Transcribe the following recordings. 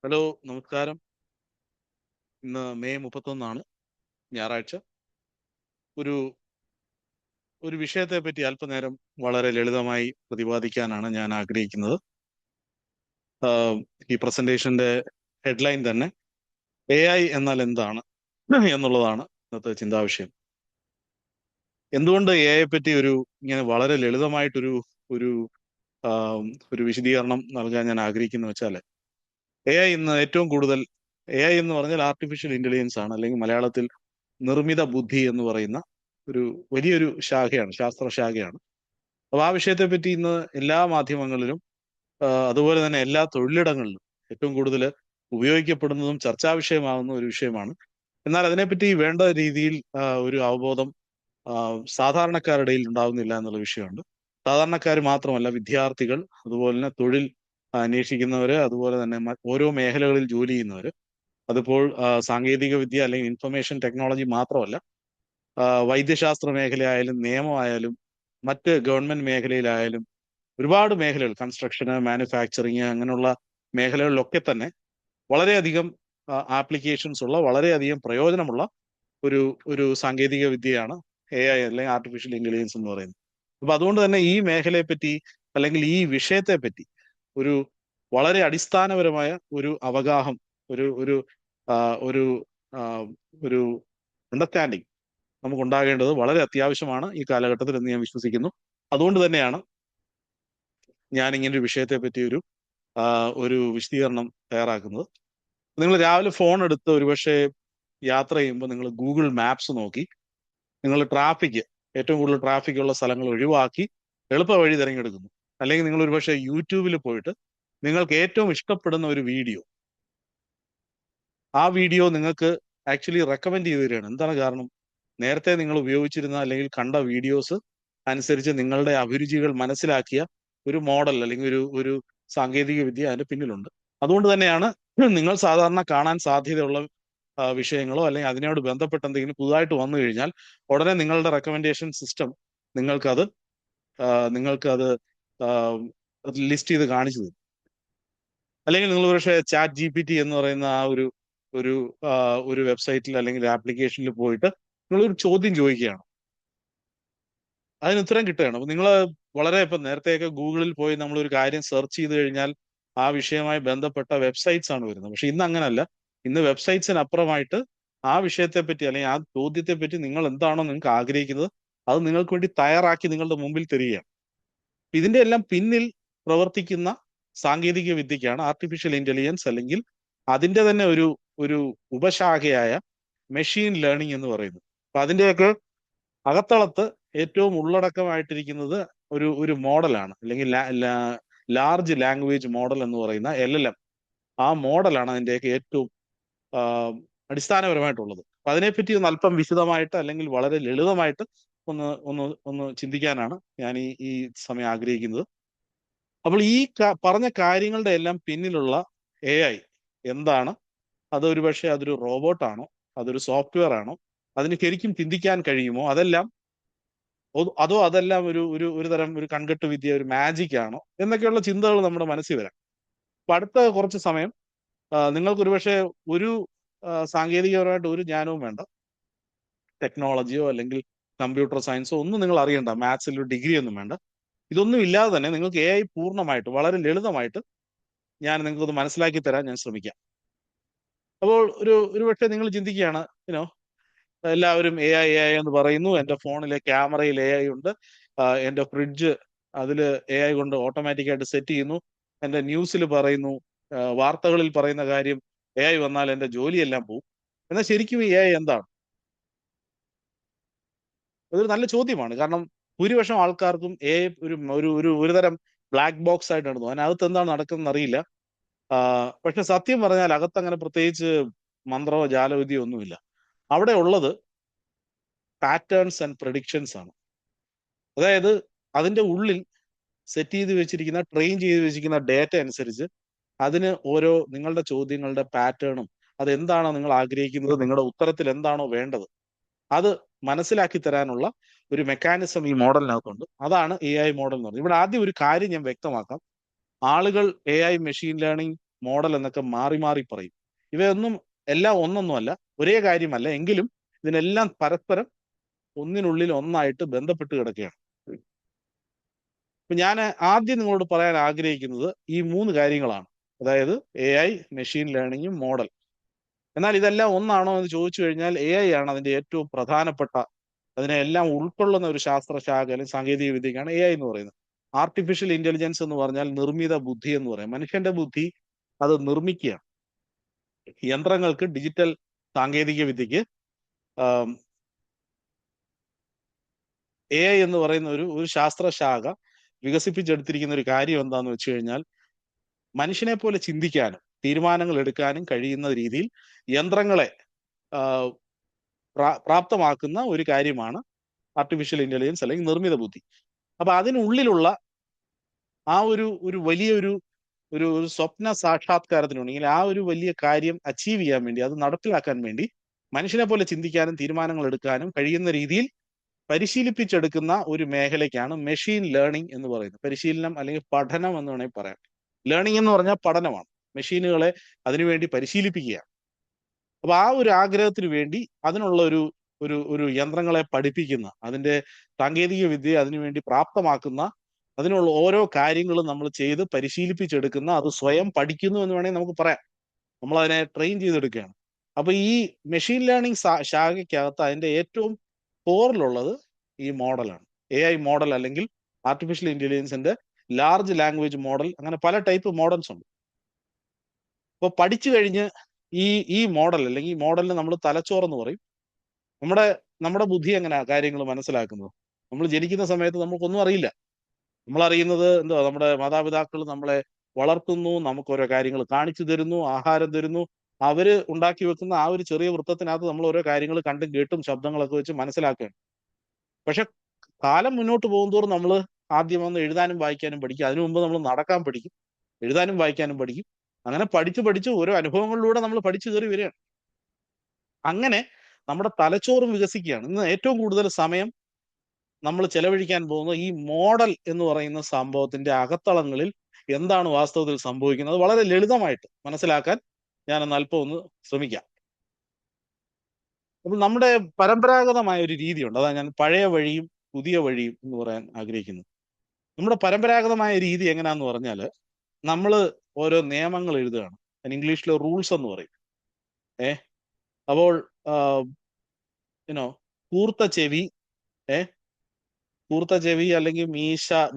Hello, നമസ്കാരം. ഇന്ന് May 31 ഞായറാഴ്ച. ഒരു ഒരു വിഷയത്തെ പറ്റി അല്പനേരം വളരെ ലളിതമായി പ്രതിപാദിക്കാനാണ് ഞാൻ ആഗ്രഹിക്കുന്നത്. ആഹ്, ഈ പ്രസന്റേഷന്റെ ഹെഡ്ലൈൻ തന്നെ AI എന്നാൽ എന്താണ് എന്നുള്ളതാണ് ഇന്നത്തെ ചിന്താവിഷയം. എന്തുകൊണ്ട് AI പറ്റി ഇങ്ങനെ വളരെ ലളിതമായിട്ടൊരു ഒരു ആം, ഒരു വിശദീകരണം നൽകാൻ ഞാൻ ആഗ്രഹിക്കുന്നു വെച്ചാൽ, AI ഇന്ന് ഏറ്റവും കൂടുതൽ AI എന്ന് പറഞ്ഞാൽ ആർട്ടിഫിഷ്യൽ ഇന്റലിജൻസ് ആണ്, അല്ലെങ്കിൽ മലയാളത്തിൽ നിർമ്മിത ബുദ്ധി എന്ന് പറയുന്ന ഒരു വലിയൊരു ശാഖയാണ്, ശാസ്ത്ര ശാഖയാണ്. അപ്പൊ ആ വിഷയത്തെ പറ്റി ഇന്ന് എല്ലാ മാധ്യമങ്ങളിലും അതുപോലെ തന്നെ എല്ലാ തൊഴിലിടങ്ങളിലും ഏറ്റവും കൂടുതൽ ഉപയോഗിക്കപ്പെടുന്നതും ചർച്ചാ വിഷയമാകുന്ന ഒരു വിഷയമാണ്. എന്നാൽ അതിനെപ്പറ്റി വേണ്ട രീതിയിൽ ഒരു അവബോധം ആ, സാധാരണക്കാരുടെ ഇടയിൽ ഉണ്ടാകുന്നില്ല എന്നുള്ള വിഷയമുണ്ട്. സാധാരണക്കാർ മാത്രമല്ല, വിദ്യാർത്ഥികൾ, അതുപോലെ തന്നെ തൊഴിൽ അന്വേഷിക്കുന്നവര്, അതുപോലെ തന്നെ ഓരോ മേഖലകളിൽ ജോലി ചെയ്യുന്നവര്, അതിപ്പോൾ സാങ്കേതിക വിദ്യ അല്ലെങ്കിൽ ഇൻഫർമേഷൻ ടെക്നോളജി മാത്രമല്ല, വൈദ്യശാസ്ത്ര മേഖലയായാലും നിയമമായാലും മറ്റ് ഗവൺമെന്റ് മേഖലയിലായാലും ഒരുപാട് മേഖലകൾ, കൺസ്ട്രക്ഷന്, മാനുഫാക്ചറിങ്, അങ്ങനെയുള്ള മേഖലകളിലൊക്കെ തന്നെ വളരെയധികം ആപ്ലിക്കേഷൻസ് ഉള്ള, വളരെയധികം പ്രയോജനമുള്ള ഒരു ഒരു സാങ്കേതിക വിദ്യയാണ് AI അല്ലെങ്കിൽ ആർട്ടിഫിഷ്യൽ ഇന്റലിജൻസ് എന്ന് പറയുന്നത്. അപ്പൊ അതുകൊണ്ട് തന്നെ ഈ മേഖലയെ പറ്റി അല്ലെങ്കിൽ ഈ വിഷയത്തെ പറ്റി ഒരു വളരെ അടിസ്ഥാനപരമായ ഒരു അവഗാഹം, ഒരു ഒരു ആ, ഒരു ആ, ഒരു അണ്ടർസ്റ്റാൻഡിങ് നമുക്ക് ഉണ്ടാകേണ്ടത് വളരെ അത്യാവശ്യമാണ് ഈ കാലഘട്ടത്തിൽ എന്ന് ഞാൻ വിശ്വസിക്കുന്നു. അതുകൊണ്ട് തന്നെയാണ് ഞാൻ ഇങ്ങനെ ഒരു വിഷയത്തെ പറ്റി ആ, ഒരു വിശദീകരണം തയ്യാറാക്കുന്നത്. നിങ്ങൾ രാവിലെ ഫോൺ എടുത്ത് ഒരുപക്ഷെ യാത്ര ചെയ്യുമ്പോൾ നിങ്ങൾ ഗൂഗിൾ മാപ്സ് നോക്കി നിങ്ങൾ ഏറ്റവും കൂടുതൽ ട്രാഫിക് ഉള്ള സ്ഥലങ്ങൾ ഒഴിവാക്കി എളുപ്പ വഴി തിരഞ്ഞെടുക്കുന്നു. അല്ലെങ്കിൽ നിങ്ങൾ ഒരുപക്ഷെ യൂട്യൂബിൽ പോയിട്ട് നിങ്ങൾക്ക് ഏറ്റവും ഇഷ്ടപ്പെടുന്ന ഒരു വീഡിയോ, ആ വീഡിയോ നിങ്ങൾക്ക് ആക്ച്വലി റെക്കമെൻഡ് ചെയ്ത് തരികയാണ്. എന്താണ് കാരണം? നേരത്തെ നിങ്ങൾ ഉപയോഗിച്ചിരുന്ന അല്ലെങ്കിൽ കണ്ട വീഡിയോസ് അനുസരിച്ച് നിങ്ങളുടെ അഭിരുചികൾ മനസ്സിലാക്കിയ ഒരു മോഡൽ അല്ലെങ്കിൽ ഒരു ഒരു സാങ്കേതിക വിദ്യ അതിന്റെ പിന്നിലുണ്ട്. അതുകൊണ്ട് തന്നെയാണ് നിങ്ങൾ സാധാരണ കാണാൻ സാധ്യതയുള്ള വിഷയങ്ങളോ അല്ലെങ്കിൽ അതിനോട് ബന്ധപ്പെട്ട എന്തെങ്കിലും പുതുതായിട്ട് വന്നു കഴിഞ്ഞാൽ ഉടനെ നിങ്ങളുടെ റെക്കമെൻഡേഷൻ സിസ്റ്റം നിങ്ങൾക്കത് ആ, നിങ്ങൾക്കത് ലിസ്റ്റ് ചെയ്ത് കാണിച്ചു തരും. അല്ലെങ്കിൽ നിങ്ങൾ പക്ഷേ ChatGPT എന്ന് പറയുന്ന ആ ഒരു ആ, ഒരു വെബ്സൈറ്റിൽ അല്ലെങ്കിൽ ആപ്ലിക്കേഷനിൽ പോയിട്ട് നിങ്ങളൊരു ചോദ്യം ചോദിക്കുകയാണ്, അതിന് ഉത്തരം കിട്ടുകയാണ്. അപ്പൊ നിങ്ങൾ വളരെ ഇപ്പൊ നേരത്തെയൊക്കെ ഗൂഗിളിൽ പോയി നമ്മൾ ഒരു കാര്യം സെർച്ച് ചെയ്ത് കഴിഞ്ഞാൽ ആ വിഷയവുമായി ബന്ധപ്പെട്ട വെബ്സൈറ്റ്സ് ആണ് വരുന്നത്. പക്ഷെ ഇന്ന് അങ്ങനല്ല. ഇന്ന് വെബ്സൈറ്റ്സിനപ്പുറമായിട്ട് ആ വിഷയത്തെ പറ്റി അല്ലെങ്കിൽ ആ ചോദ്യത്തെ പറ്റി നിങ്ങൾ എന്താണോ നിങ്ങൾക്ക് ആഗ്രഹിക്കുന്നത് അത് നിങ്ങൾക്ക് വേണ്ടി തയ്യാറാക്കി നിങ്ങളുടെ മുമ്പിൽ തരികയാണ്. ഇതിന്റെ എല്ലാം പിന്നിൽ പ്രവർത്തിക്കുന്ന സാങ്കേതിക വിദ്യക്കാണ് ആർട്ടിഫിഷ്യൽ ഇന്റലിജൻസ്, അല്ലെങ്കിൽ അതിന്റെ തന്നെ ഒരു ഒരു ഉപശാഖയായ മെഷീൻ ലേണിംഗ് എന്ന് പറയുന്നത്. അപ്പൊ അതിന്റെയൊക്കെ അകത്തളത്ത് ഏറ്റവും ഉള്ളടക്കമായിട്ടിരിക്കുന്നത് ഒരു മോഡലാണ്, അല്ലെങ്കിൽ ലാർജ് ലാംഗ്വേജ് മോഡൽ എന്ന് പറയുന്ന LLM. ആ മോഡലാണ് അതിന്റെയൊക്കെ ഏറ്റവും ആ, അടിസ്ഥാനപരമായിട്ടുള്ളത്. അപ്പൊ അതിനെപ്പറ്റി ഒന്ന് അല്പം വിശദമായിട്ട് അല്ലെങ്കിൽ വളരെ ലളിതമായിട്ട് ഒന്ന് ഒന്ന് ഒന്ന് ചിന്തിക്കാനാണ് ഞാൻ ഈ സമയം ആഗ്രഹിക്കുന്നത്. അപ്പോൾ ഈ പറഞ്ഞ കാര്യങ്ങളുടെ എല്ലാം പിന്നിലുള്ള AI എന്താണ്? അതൊരു പക്ഷേ അതൊരു റോബോട്ടാണോ, അതൊരു സോഫ്റ്റ്വെയർ ആണോ, അതിന് ശരിക്കും ചിന്തിക്കാൻ കഴിയുമോ, അതോ അതെല്ലാം ഒരു ഒരു ഒരു തരം ഒരു കൺകെട്ട് വിദ്യ, ഒരു മാജിക് ആണോ എന്നൊക്കെയുള്ള ചിന്തകൾ നമ്മുടെ മനസ്സിൽ വരാം. അപ്പൊ അടുത്ത കുറച്ച് സമയം നിങ്ങൾക്ക് ഒരുപക്ഷെ ഒരു സാങ്കേതികപരമായിട്ട് ഒരു ജ്ഞാനവും വേണ്ട, ടെക്നോളജിയോ അല്ലെങ്കിൽ കമ്പ്യൂട്ടർ സയൻസോ ഒന്നും നിങ്ങൾ അറിയണ്ട, മാത്സിൽ ഒരു ഡിഗ്രി ഒന്നും വേണ്ട. ഇതൊന്നും ഇല്ലാതെ തന്നെ നിങ്ങൾക്ക് AI പൂർണ്ണമായിട്ട് വളരെ ലളിതമായിട്ട് ഞാൻ നിങ്ങൾക്കത് മനസ്സിലാക്കി തരാൻ ഞാൻ ശ്രമിക്കാം. അപ്പോൾ ഒരു പക്ഷേ നിങ്ങൾ ചിന്തിക്കുകയാണ്, യുനോ എല്ലാവരും AI എന്ന് പറയുന്നു, എൻ്റെ ഫോണിലെ ക്യാമറയിൽ AI ഉണ്ട്, എൻ്റെ ഫ്രിഡ്ജ് അതിൽ AI കൊണ്ട് ഓട്ടോമാറ്റിക്കായിട്ട് സെറ്റ് ചെയ്യുന്നു, എൻ്റെ ന്യൂസിൽ പറയുന്നു, വാർത്തകളിൽ പറയുന്ന കാര്യം AI വന്നാൽ എൻ്റെ ജോലിയെല്ലാം പോകും. എന്നാൽ ശരിക്കും ഈ AI എന്താണ്? അതൊരു നല്ല ചോദ്യമാണ്. കാരണം ഭൂരിപക്ഷം ആൾക്കാർക്കും AI ഒരു ഒരു ഒരു ഒരു തരം ബ്ലാക്ക് ബോക്സ് ആയിട്ടാണ് തോന്നുന്നത്. അതിനകത്ത് എന്താണ് നടക്കുന്നത് അറിയില്ല. പക്ഷെ സത്യം പറഞ്ഞാൽ അകത്ത് അങ്ങനെ പ്രത്യേകിച്ച് മന്ത്രമോ ജാലവിദ്യയോ ഒന്നുമില്ല. അവിടെ ഉള്ളത് പാറ്റേൺസ് ആൻഡ് പ്രഡിക്ഷൻസ് ആണ്. അതായത് അതിന്റെ ഉള്ളിൽ സെറ്റ് ചെയ്ത് വെച്ചിരിക്കുന്ന, ട്രെയിൻ ചെയ്ത് വെച്ചിരിക്കുന്ന ഡേറ്റ അനുസരിച്ച് അതിന് ഓരോ നിങ്ങളുടെ ചോദ്യങ്ങളുടെ പാറ്റേണും, അതെന്താണോ നിങ്ങൾ ആഗ്രഹിക്കുന്നത്, നിങ്ങളുടെ ഉത്തരത്തിൽ എന്താണോ വേണ്ടത്, അത് മനസ്സിലാക്കി തരാനുള്ള ഒരു മെക്കാനിസം ഈ മോഡലിനകത്തുണ്ട്. അതാണ് AI മോഡൽ എന്ന് പറയുന്നത്. ഇവിടെ ആദ്യം ഒരു കാര്യം ഞാൻ വ്യക്തമാക്കാം. ആളുകൾ AI, മെഷീൻ ലേണിംഗ് മോഡൽ എന്നൊക്കെ മാറി മാറി പറയും. ഇവയൊന്നും എല്ലാം ഒന്നൊന്നുമല്ല, ഒരേ കാര്യമല്ല, എങ്കിലും ഇതിനെല്ലാം പരസ്പരം ഒന്നിനുള്ളിൽ ഒന്നായിട്ട് ബന്ധപ്പെട്ട് കിടക്കുകയാണ്. ഇപ്പൊ ഞാൻ ആദ്യം നിങ്ങളോട് പറയാൻ ആഗ്രഹിക്കുന്നത് ഈ 3 കാര്യങ്ങളാണ്. അതായത് AI, മെഷീൻ ലേണിംഗും മോഡൽ. എന്നാൽ ഇതെല്ലാം ഒന്നാണോ എന്ന് ചോദിച്ചു കഴിഞ്ഞാൽ AI ആണ് അതിന്റെ ഏറ്റവും പ്രധാനപ്പെട്ട, അതിനെ എല്ലാം ഉൾക്കൊള്ളുന്ന ഒരു ശാസ്ത്രശാഖ അല്ലെങ്കിൽ സാങ്കേതിക വിദ്യക്കാണ് AI എന്ന് പറയുന്നത്. ആർട്ടിഫിഷ്യൽ ഇന്റലിജൻസ് എന്ന് പറഞ്ഞാൽ നിർമ്മിത ബുദ്ധി എന്ന് പറയാം. മനുഷ്യന്റെ ബുദ്ധി അത് നിർമ്മിക്കുകയാണ്. യന്ത്രങ്ങൾക്ക്, ഡിജിറ്റൽ സാങ്കേതിക വിദ്യക്ക് AI എന്ന് പറയുന്ന ഒരു ശാസ്ത്രശാഖ വികസിപ്പിച്ചെടുത്തിരിക്കുന്ന ഒരു കാര്യം എന്താന്ന് വെച്ച് കഴിഞ്ഞാൽ, മനുഷ്യനെ പോലെ ചിന്തിക്കാനും തീരുമാനങ്ങൾ എടുക്കാനും കഴിയുന്ന രീതിയിൽ യന്ത്രങ്ങളെ പ്രാപ്തമാക്കുന്ന ഒരു കാര്യമാണ് ആർട്ടിഫിഷ്യൽ ഇന്റലിജൻസ് അല്ലെങ്കിൽ നിർമ്മിത ബുദ്ധി. അപ്പൊ അതിനുള്ളിലുള്ള ആ ഒരു വലിയൊരു ഒരു സ്വപ്ന സാക്ഷാത്കാരത്തിന് വേണ്ടി, ആ ഒരു വലിയ കാര്യം അച്ചീവ് ചെയ്യാൻ വേണ്ടി, അത് നടപ്പിലാക്കാൻ വേണ്ടി മനുഷ്യനെ പോലെ ചിന്തിക്കാനും തീരുമാനങ്ങൾ എടുക്കാനും കഴിയുന്ന രീതിയിൽ പരിശീലിപ്പിച്ചെടുക്കുന്ന ഒരു മേഖലയ്ക്കാണ് മെഷീൻ ലേണിംഗ് എന്ന് പറയുന്നത്. പരിശീലനം അല്ലെങ്കിൽ പഠനം എന്ന് വേണമെങ്കിൽ പറയാം. ലേണിംഗ് എന്ന് പറഞ്ഞാൽ പഠനമാണ്. മെഷീനുകളെ അതിനുവേണ്ടി പരിശീലിപ്പിക്കുകയാണ്. അപ്പൊ ആ ഒരു ആഗ്രഹത്തിന് വേണ്ടി അതിനുള്ള ഒരു ഒരു ഒരു യന്ത്രങ്ങളെ പഠിപ്പിക്കുന്ന, അതിന്റെ സാങ്കേതിക വിദ്യ അതിനുവേണ്ടി പ്രാപ്തമാക്കുന്ന, അതിനുള്ള ഓരോ കാര്യങ്ങളും നമ്മൾ ചെയ്ത് പരിശീലിപ്പിച്ചെടുക്കുന്ന, അത് സ്വയം പഠിക്കുന്നു എന്ന് വേണമെങ്കിൽ നമുക്ക് പറയാം. നമ്മൾ അതിനെ ട്രെയിൻ ചെയ്തെടുക്കുകയാണ്. അപ്പൊ ഈ മെഷീൻ ലേണിംഗ് ശാഖയ്ക്കകത്ത് അതിന്റെ ഏറ്റവും കോറിലുള്ളത് ഈ മോഡലാണ്. AI മോഡൽ അല്ലെങ്കിൽ ആർട്ടിഫിഷ്യൽ ഇന്റലിജൻസിന്റെ ലാർജ് ലാംഗ്വേജ് മോഡൽ, അങ്ങനെ പല ടൈപ്പ് മോഡൽസ് ഉണ്ട്. അപ്പോൾ പഠിച്ചു കഴിഞ്ഞ് ഈ മോഡൽ അല്ലെങ്കിൽ ഈ മോഡലിന് നമ്മൾ തലച്ചോറെന്ന് പറയും. നമ്മുടെ ബുദ്ധി എങ്ങനെയാ കാര്യങ്ങൾ മനസ്സിലാക്കുന്നത്? നമ്മൾ ജനിക്കുന്ന സമയത്ത് നമുക്കൊന്നും അറിയില്ല. നമ്മൾ അറിയുന്നത് എന്തോ, നമ്മുടെ മാതാപിതാക്കൾ നമ്മളെ വളർത്തുന്നു, നമുക്ക് ഓരോ കാര്യങ്ങൾ കാണിച്ചു തരുന്നു, ആഹാരം തരുന്നു. അവര് ഉണ്ടാക്കി വെക്കുന്ന ആ ഒരു ചെറിയ വൃത്തത്തിനകത്ത് നമ്മൾ ഓരോ കാര്യങ്ങൾ കണ്ടും കേട്ടും ശബ്ദങ്ങളൊക്കെ വെച്ച് മനസ്സിലാക്കുകയാണ്. പക്ഷെ കാലം മുന്നോട്ട് പോകുന്തോറും നമ്മൾ ആദ്യം വന്ന് എഴുതാനും വായിക്കാനും പഠിക്കും. അതിനു മുമ്പ് നമ്മൾ നടക്കാൻ പഠിക്കും, എഴുതാനും വായിക്കാനും പഠിക്കും. അങ്ങനെ പഠിച്ച് ഓരോ അനുഭവങ്ങളിലൂടെ നമ്മൾ പഠിച്ചു കയറി വരികയാണ്. അങ്ങനെ നമ്മുടെ തലച്ചോറും വികസിക്കുകയാണ്. ഇന്ന് ഏറ്റവും കൂടുതൽ സമയം നമ്മൾ ചെലവഴിക്കാൻ പോകുന്നത് ഈ മോഡൽ എന്ന് പറയുന്ന സംഭവത്തിന്റെ അകത്തളങ്ങളിൽ എന്താണ് വാസ്തവത്തിൽ സംഭവിക്കുന്നത് വളരെ ലളിതമായിട്ട് മനസ്സിലാക്കാൻ ഞാനൊന്ന് അല്പം ഒന്ന് ശ്രമിക്കാം. അപ്പോൾ നമ്മുടെ പരമ്പരാഗതമായ ഒരു രീതിയുണ്ട്. അതാണ് ഞാൻ പഴയ വഴിയും പുതിയ വഴിയും എന്ന് പറയാൻ ആഗ്രഹിക്കുന്നത്. നമ്മുടെ പരമ്പരാഗതമായ രീതി എങ്ങനെയാന്ന് പറഞ്ഞാൽ, നമ്മൾ ഓരോ നിയമങ്ങൾ എഴുതുകയാണ്. ഇംഗ്ലീഷിൽ റൂൾസ് എന്ന് പറയും. അപ്പോൾ യുനോ കൂർത്ത ചെവി, കൂർത്ത ചെവി അല്ലെങ്കിൽ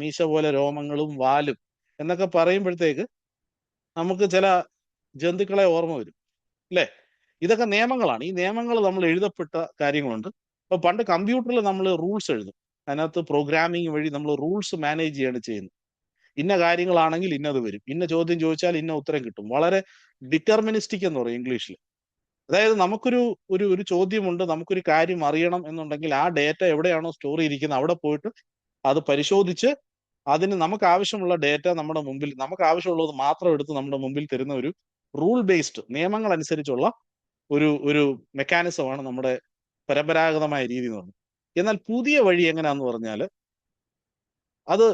മീശ പോലെ രോമങ്ങളും വാലും എന്നൊക്കെ പറയുമ്പോഴത്തേക്ക് നമുക്ക് ചില ജന്തുക്കളെ ഓർമ്മ വരും, അല്ലേ? ഇതൊക്കെ നിയമങ്ങളാണ്. ഈ നിയമങ്ങൾ നമ്മൾ എഴുതപ്പെട്ട കാര്യങ്ങളുണ്ട്. അപ്പൊ പണ്ട് കമ്പ്യൂട്ടറിൽ നമ്മൾ റൂൾസ് എഴുതും. അതിനകത്ത് പ്രോഗ്രാമിംഗ് വഴി നമ്മൾ റൂൾസ് മാനേജ് ചെയ്യാണ് ചെയ്യുന്നത്. ഇന്ന കാര്യങ്ങളാണെങ്കിൽ ഇന്നത് വരും, ഇന്ന ചോദ്യം ചോദിച്ചാൽ ഇന്ന ഉത്തരം കിട്ടും. വളരെ ഡിറ്റർമിനിസ്റ്റിക് എന്ന് പറയും ഇംഗ്ലീഷിൽ. അതായത് നമുക്കൊരു ഒരു ഒരു ചോദ്യമുണ്ട്, നമുക്കൊരു കാര്യം അറിയണം എന്നുണ്ടെങ്കിൽ ആ ഡേറ്റ എവിടെയാണോ സ്റ്റോർ ചെയ്തിരിക്കുന്നത് അവിടെ പോയിട്ട് അത് പരിശോധിച്ച് അതിന് നമുക്ക് ആവശ്യമുള്ള ഡേറ്റ നമ്മുടെ മുമ്പിൽ, നമുക്ക് ആവശ്യമുള്ളത് മാത്രം എടുത്ത് നമ്മുടെ മുമ്പിൽ തരുന്ന ഒരു റൂൾ ബേസ്ഡ്, നിയമങ്ങൾ അനുസരിച്ചുള്ള ഒരു ഒരു മെക്കാനിസമാണ് നമ്മുടെ പരമ്പരാഗതമായ രീതി എന്ന് പറയുന്നത്. എന്നാൽ പുതിയ വഴി എങ്ങനെയാന്ന് പറഞ്ഞാൽ, അത്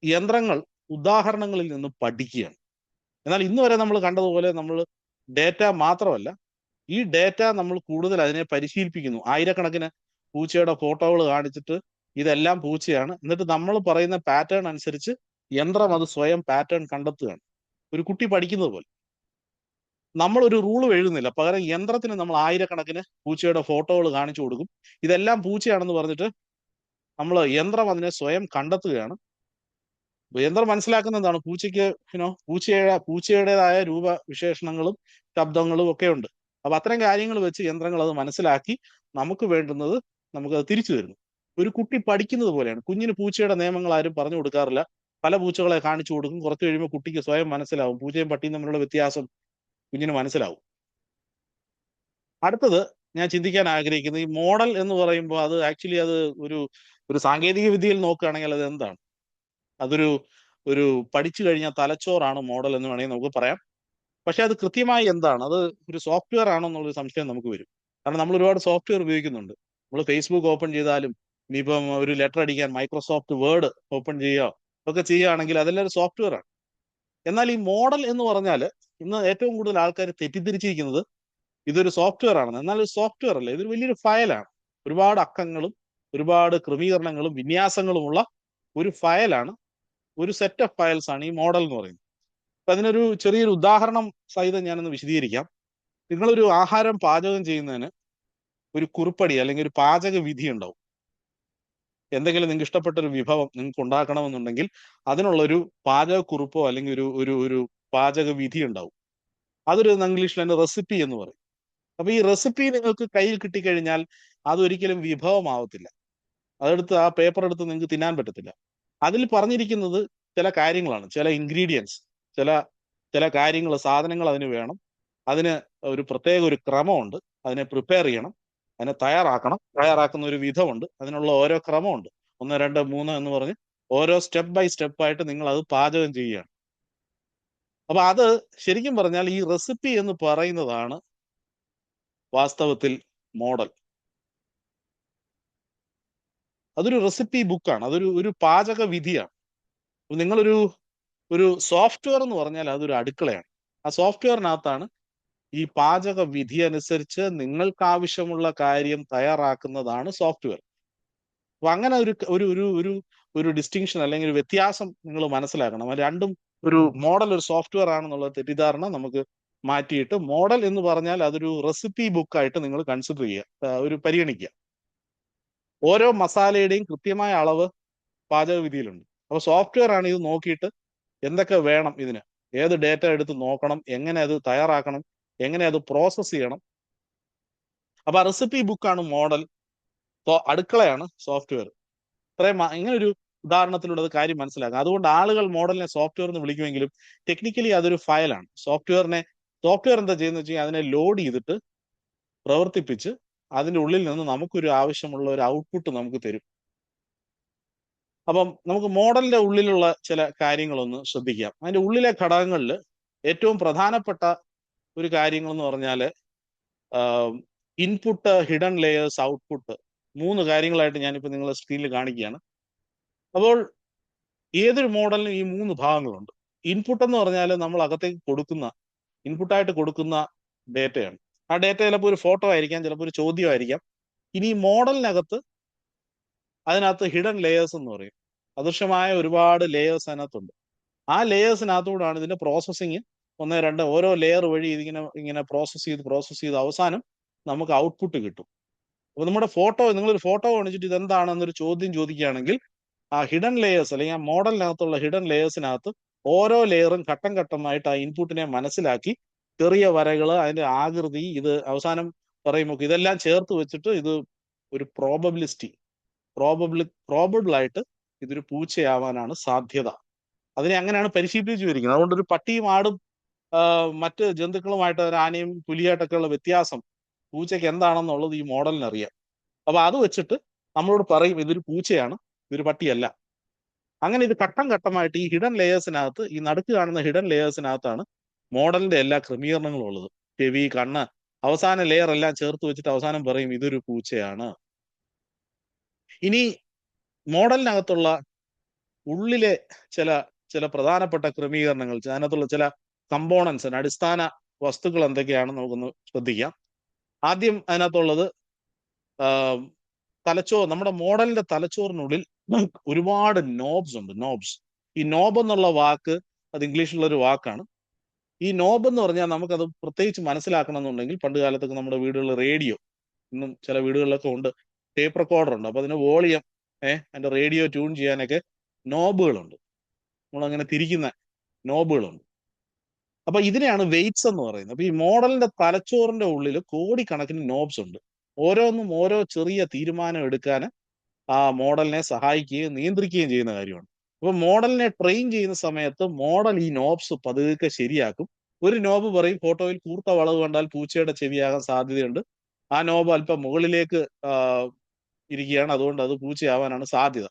യന്ത്രങ്ങൾ ഉദാഹരണങ്ങളിൽ നിന്ന് പഠിക്കുകയാണ്. എന്നാൽ ഇന്ന് വരെ നമ്മൾ കണ്ടതുപോലെ നമ്മൾ ഡേറ്റ മാത്രമല്ല, ഈ ഡേറ്റ നമ്മൾ കൂടുതൽ അതിനെ പരിശീലിപ്പിക്കുന്നു. ആയിരക്കണക്കിന് പൂച്ചയുടെ ഫോട്ടോകൾ കാണിച്ചിട്ട് ഇതെല്ലാം പൂച്ചയാണ്, എന്നിട്ട് നമ്മൾ പറയുന്ന പാറ്റേൺ അനുസരിച്ച് യന്ത്രം അത് സ്വയം പാറ്റേൺ കണ്ടെത്തുകയാണ്. ഒരു കുട്ടി പഠിക്കുന്നത് പോലെ. നമ്മൾ ഒരു റൂളും എഴുതുന്നില്ല, പകരം യന്ത്രത്തിന് നമ്മൾ ആയിരക്കണക്കിന് പൂച്ചയുടെ ഫോട്ടോകൾ കാണിച്ചു കൊടുക്കും. ഇതെല്ലാം പൂച്ചയാണെന്ന് പറഞ്ഞിട്ട് യന്ത്രം അതിനെ സ്വയം കണ്ടെത്തുകയാണ്. യന്ത്രം മനസ്സിലാക്കുന്ന എന്താണ്? പൂച്ചയ്ക്ക് പൂച്ചയുടേതായ രൂപവിശേഷണങ്ങളും ശബ്ദങ്ങളും ഒക്കെ ഉണ്ട്. അപ്പൊ അത്തരം കാര്യങ്ങൾ വെച്ച് യന്ത്രങ്ങൾ അത് മനസ്സിലാക്കി നമുക്ക് വേണ്ടുന്നത് നമുക്കത് തിരിച്ചു തരുന്നു. ഒരു കുട്ടി പഠിക്കുന്നത് പോലെയാണ്. കുഞ്ഞിന് പൂച്ചയുടെ നിയമങ്ങൾ ആരും പറഞ്ഞു കൊടുക്കാറില്ല. പല പൂച്ചകളെ കാണിച്ചു കൊടുക്കും. കുറച്ച് കഴിയുമ്പോൾ കുട്ടിക്ക് സ്വയം മനസ്സിലാവും. പൂച്ചയും പട്ടിയും തമ്മിലുള്ള വ്യത്യാസം കുഞ്ഞിന് മനസ്സിലാവും. അടുത്തത് ഞാൻ ചിന്തിക്കാൻ ആഗ്രഹിക്കുന്നത്, ഈ മോഡൽ എന്ന് പറയുമ്പോൾ അത് ആക്ച്വലി അത് ഒരു സാങ്കേതിക വിദ്യയിൽ നോക്കുകയാണെങ്കിൽ അത് എന്താണ്? ഒരു പഠിച്ചു കഴിഞ്ഞാൽ തലച്ചോറാണ് മോഡൽ എന്ന് വേണമെങ്കിൽ നമുക്ക് പറയാം. പക്ഷെ അത് കൃത്യമായി എന്താണ്? അത് ഒരു സോഫ്റ്റ്വെയർ ആണോ എന്നുള്ളൊരു സംശയം നമുക്ക് വരും. കാരണം നമ്മൾ ഒരുപാട് സോഫ്റ്റ്വെയർ ഉപയോഗിക്കുന്നുണ്ട്. നമ്മൾ ഫേസ്ബുക്ക് ഓപ്പൺ ചെയ്താലും, ഇനിയിപ്പം ഒരു ലെറ്റർ അടിക്കാൻ മൈക്രോസോഫ്റ്റ് വേർഡ് ഓപ്പൺ ചെയ്യുക ഒക്കെ ചെയ്യുകയാണെങ്കിൽ അതെല്ലാം ഒരു സോഫ്റ്റ്വെയർ ആണ്. എന്നാൽ ഈ മോഡൽ എന്ന് പറഞ്ഞാൽ ഇന്ന് ഏറ്റവും കൂടുതൽ ആൾക്കാർ തെറ്റിദ്ധരിച്ചിരിക്കുന്നത് ഇതൊരു സോഫ്റ്റ്വെയർ ആണെന്ന്. എന്നാൽ ഒരു സോഫ്റ്റ്വെയർ അല്ല, ഇതൊരു വലിയൊരു ഫയലാണ്. ഒരുപാട് അക്കങ്ങളും ഒരുപാട് ക്രമീകരണങ്ങളും വിന്യാസങ്ങളുമുള്ള ഒരു ഫയലാണ്, ഒരു സെറ്റ് ഓഫ് ഫയൽസ് ആണ് ഈ മോഡൽ എന്ന് പറയുന്നത്. അപ്പൊ അതിനൊരു ചെറിയൊരു ഉദാഹരണം സഹിതം ഞാനൊന്ന് വിശദീകരിക്കാം. നിങ്ങളൊരു ആഹാരം പാചകം ചെയ്യുന്നതിന് ഒരു കുറിപ്പടി അല്ലെങ്കിൽ ഒരു പാചക വിധി ഉണ്ടാവും. എന്തെങ്കിലും നിങ്ങൾക്ക് ഇഷ്ടപ്പെട്ട ഒരു വിഭവം നിങ്ങൾക്ക് ഉണ്ടാക്കണമെന്നുണ്ടെങ്കിൽ അതിനുള്ളൊരു പാചകക്കുറിപ്പോ അല്ലെങ്കിൽ ഒരു ഒരു ഒരു പാചക വിധി ഉണ്ടാവും. അതൊരു ഇംഗ്ലീഷിൽ തന്നെ റെസിപ്പി എന്ന് പറയും. അപ്പൊ ഈ റെസിപ്പി നിങ്ങൾക്ക് കയ്യിൽ കിട്ടിക്കഴിഞ്ഞാൽ അതൊരിക്കലും വിഭവമാവത്തില്ല. അതെടുത്ത് ആ പേപ്പർ എടുത്ത് നിങ്ങൾക്ക് തിന്നാൻ പറ്റത്തില്ല. അതിൽ പറഞ്ഞിരിക്കുന്നത് ചില കാര്യങ്ങളാണ്, ചില ഇൻഗ്രീഡിയൻസ്, ചില ചില കാര്യങ്ങൾ, സാധനങ്ങൾ അതിന് വേണം. അതിന് ഒരു പ്രത്യേക ഒരു ക്രമമുണ്ട്. അതിനെ പ്രിപ്പയർ ചെയ്യണം, അതിനെ തയ്യാറാക്കണം. തയ്യാറാക്കുന്ന ഒരു വിധമുണ്ട്, അതിനുള്ള ഓരോ ക്രമമുണ്ട്. 1, 2, 3 എന്ന് പറഞ്ഞ് ഓരോ സ്റ്റെപ്പ് ബൈ സ്റ്റെപ്പ് ആയിട്ട് നിങ്ങൾ അത് പാചകം ചെയ്യുകയാണ്. അപ്പൊ അത് ശരിക്കും പറഞ്ഞാൽ ഈ റെസിപ്പി എന്ന് പറയുന്നതാണ് വാസ്തവത്തിൽ മോഡൽ. അതൊരു റെസിപ്പി ബുക്കാണ്, അതൊരു ഒരു പാചക വിധിയാണ്. നിങ്ങളൊരു ഒരു സോഫ്റ്റ്വെയർ എന്ന് പറഞ്ഞാൽ അതൊരു അടുക്കളയാണ്. ആ സോഫ്റ്റ്വെയറിനകത്താണ് ഈ പാചക വിധി അനുസരിച്ച് നിങ്ങൾക്ക് ആവശ്യമുള്ള കാര്യം തയ്യാറാക്കുന്നതാണ് സോഫ്റ്റ്വെയർ. അപ്പൊ അങ്ങനെ ഒരു ഒരു ഒരു ഒരു ഒരു ഡിസ്റ്റിങ്ഷൻ അല്ലെങ്കിൽ ഒരു വ്യത്യാസം നിങ്ങൾ മനസ്സിലാക്കണം. അത് രണ്ടും, ഒരു മോഡൽ ഒരു സോഫ്റ്റ്വെയർ ആണെന്നുള്ള തെറ്റിദ്ധാരണ നമുക്ക് മാറ്റിയിട്ട് മോഡൽ എന്ന് പറഞ്ഞാൽ അതൊരു റെസിപ്പി ബുക്കായിട്ട് നിങ്ങൾ കൺസിഡർ ചെയ്യുക, ഒരു പരിഗണിക്കുക. ഓരോ മസാലയുടെയും കൃത്യമായ അളവ് പാചക വിധിയിലുണ്ട്. അപ്പൊ സോഫ്റ്റ്വെയർ ആണ് ഇത് നോക്കിയിട്ട് എന്തൊക്കെ വേണം, ഇതിന് ഏത് ഡേറ്റ എടുത്ത് നോക്കണം, എങ്ങനെ അത് തയ്യാറാക്കണം, എങ്ങനെ അത് പ്രോസസ് ചെയ്യണം. അപ്പൊ റെസിപ്പി ബുക്കാണ് മോഡൽ, അടുക്കളയാണ് സോഫ്റ്റ്വെയർ. ഇത്രയും ഇങ്ങനെ ഒരു ഉദാഹരണത്തിലൂടെ അത് കാര്യം മനസ്സിലാക്കാം. അതുകൊണ്ട് ആളുകൾ മോഡലിനെ സോഫ്റ്റ്വെയർ എന്ന് വിളിക്കുമെങ്കിലും ടെക്നിക്കലി അതൊരു ഫയലാണ്. സോഫ്റ്റ്വെയർ എന്താ ചെയ്യുന്നത് വെച്ച് കഴിഞ്ഞാൽ അതിനെ ലോഡ് ചെയ്തിട്ട് പ്രവർത്തിപ്പിച്ച് അതിന്റെ ഉള്ളിൽ നിന്ന് നമുക്കൊരു ആവശ്യമുള്ള ഒരു ഔട്ട്പുട്ട് നമുക്ക് തരും. അപ്പം നമുക്ക് മോഡലിന്റെ ഉള്ളിലുള്ള ചില കാര്യങ്ങളൊന്ന് ശ്രദ്ധിക്കാം. അതിന്റെ ഉള്ളിലെ ഘടകങ്ങളിൽ ഏറ്റവും പ്രധാനപ്പെട്ട ഒരു കാര്യങ്ങൾ എന്ന് പറഞ്ഞാൽ ഇൻപുട്ട്, ഹിഡൻ ലെയേഴ്സ്, ഔട്ട്പുട്ട്, 3 കാര്യങ്ങളായിട്ട് ഞാനിപ്പോൾ നിങ്ങളെ സ്ക്രീനിൽ കാണിക്കുകയാണ്. അപ്പോൾ ഏതൊരു മോഡലിനും ഈ 3 ഭാഗങ്ങളുണ്ട്. ഇൻപുട്ട് എന്ന് പറഞ്ഞാൽ നമ്മൾ അകത്തേക്ക് കൊടുക്കുന്ന, ഇൻപുട്ടായിട്ട് കൊടുക്കുന്ന ഡേറ്റയാണ്. ആ ഡേറ്റ ചിലപ്പോൾ ഒരു ഫോട്ടോ ആയിരിക്കാം, ചിലപ്പോൾ ഒരു ചോദ്യമായിരിക്കാം. ഇനി ഈ മോഡലിനകത്ത് അതിനകത്ത് ഹിഡൻ ലെയേഴ്സ് എന്ന് പറയും. അദൃശ്യമായ ഒരുപാട് ലെയേഴ്സ് അതിനകത്തുണ്ട്. ആ ലെയേഴ്സിനകത്തൂടാണ് ഇതിന്റെ പ്രോസസ്സിങ്. 1, 2 ഓരോ ലെയർ വഴി ഇതിങ്ങനെ ഇങ്ങനെ പ്രോസസ്സ് ചെയ്ത് അവസാനം നമുക്ക് ഔട്ട്പുട്ട് കിട്ടും. അപ്പൊ നമ്മുടെ ഫോട്ടോ, നിങ്ങളൊരു ഫോട്ടോ കാണിച്ചിട്ട് ഇതെന്താണെന്നൊരു ചോദ്യം ചോദിക്കുകയാണെങ്കിൽ ആ ഹിഡൻ ലെയേഴ്സ് അല്ലെങ്കിൽ ആ മോഡലിനകത്തുള്ള ഹിഡൻ ലെയേഴ്സിനകത്ത് ഓരോ ലെയറും ഘട്ടം ഘട്ടമായിട്ട് ആ ഇൻപുട്ടിനെ മനസ്സിലാക്കി ചെറിയ വരകൾ, അതിന്റെ ആകൃതി, ഇത് അവസാനം പറയുമ്പോൾ ഇതെല്ലാം ചേർത്ത് വെച്ചിട്ട് ഇത് ഒരു പ്രോബബിൾ ആയിട്ട് ഇതൊരു പൂച്ചയാവാനാണ് സാധ്യത. അതിനെ അങ്ങനെയാണ് പരിശീലിപ്പിച്ചു വരിക്കുന്നത്. അതുകൊണ്ട് ഒരു പട്ടിയും ആടും മറ്റ് ജന്തുക്കളുമായിട്ട്, ഒരു ആനയും പുലിയായിട്ടൊക്കെ ഉള്ള വ്യത്യാസം പൂച്ചയ്ക്ക് എന്താണെന്നുള്ളത് ഈ മോഡലിന് അറിയാം. അപ്പൊ അത് വെച്ചിട്ട് നമ്മളോട് പറയും ഇതൊരു പൂച്ചയാണ്, ഇതൊരു പട്ടിയല്ല. അങ്ങനെ ഇത് ഘട്ടം ഘട്ടമായിട്ട് ഈ ഹിഡൻ ലെയേഴ്സിനകത്ത്, ഈ നടുക്ക് കാണുന്ന ഹിഡൻ ലെയേഴ്സിനകത്താണ് മോഡലിന്റെ എല്ലാ ക്രമീകരണങ്ങളും ഉള്ളത്. ചെവി, കണ്ണ്, അവസാന ലെയർ എല്ലാം ചേർത്ത് വെച്ചിട്ട് അവസാനം പറയും ഇതൊരു പൂച്ചയാണ്. ഇനി മോഡലിനകത്തുള്ള ഉള്ളിലെ ചില ചില പ്രധാനപ്പെട്ട ക്രമീകരണങ്ങൾ, അതിനകത്തുള്ള ചില കമ്പോണൻസ്, അടിസ്ഥാന വസ്തുക്കൾ എന്തൊക്കെയാണെന്ന് നമുക്കൊന്ന് ശ്രദ്ധിക്കാം. ആദ്യം അതിനകത്തുള്ളത് തലച്ചോർ. നമ്മുടെ മോഡലിന്റെ തലച്ചോറിനുള്ളിൽ ഒരുപാട് നോബ്സ് ഉണ്ട്. ഈ നോബ് എന്നുള്ള വാക്ക് അത് ഇംഗ്ലീഷിലുള്ള ഒരു വാക്കാണ്. ഈ നോബ് എന്ന് പറഞ്ഞാൽ നമുക്കത് പ്രത്യേകിച്ച് മനസ്സിലാക്കണം എന്നുണ്ടെങ്കിൽ പണ്ട് കാലത്തൊക്കെ നമ്മുടെ വീടുകളിൽ റേഡിയോ, ഇന്നും ചില വീടുകളിലൊക്കെ ഉണ്ട്, ടേപ്പ് റെക്കോർഡർ ഉണ്ട്. അപ്പൊ അതിന് വോളിയം, അതിന്റെ റേഡിയോ ട്യൂൺ ചെയ്യാനൊക്കെ നോബുകളുണ്ട്. നമ്മളങ്ങനെ തിരിക്കുന്ന നോബുകളുണ്ട്. അപ്പൊ ഇതിനെയാണ് വെയ്റ്റ്സ് എന്ന് പറയുന്നത്. അപ്പൊ ഈ മോഡലിന്റെ തലച്ചോറിന്റെ ഉള്ളിൽ കോടിക്കണക്കിന് നോബ്സ് ഉണ്ട്. ഓരോന്നും ഓരോ ചെറിയ തീരുമാനം എടുക്കാൻ ആ മോഡലിനെ സഹായിക്കുകയും നിയന്ത്രിക്കുകയും ചെയ്യുന്ന കാര്യമാണ്. അപ്പൊ മോഡലിനെ ട്രെയിൻ ചെയ്യുന്ന സമയത്ത് മോഡൽ ഈ നോബ്സ് പതുക്കെ ശരിയാക്കും. ഒരു നോബ് പറയും ഫോട്ടോയിൽ കൂർത്ത വളവ് കണ്ടാൽ പൂച്ചയുടെ ചെവിയാകാൻ സാധ്യതയുണ്ട്, ആ നോബ് അല്പം മുകളിലേക്ക് ഇരിക്കുകയാണ്, അതുകൊണ്ട് അത് പൂച്ചയാവാനാണ് സാധ്യത.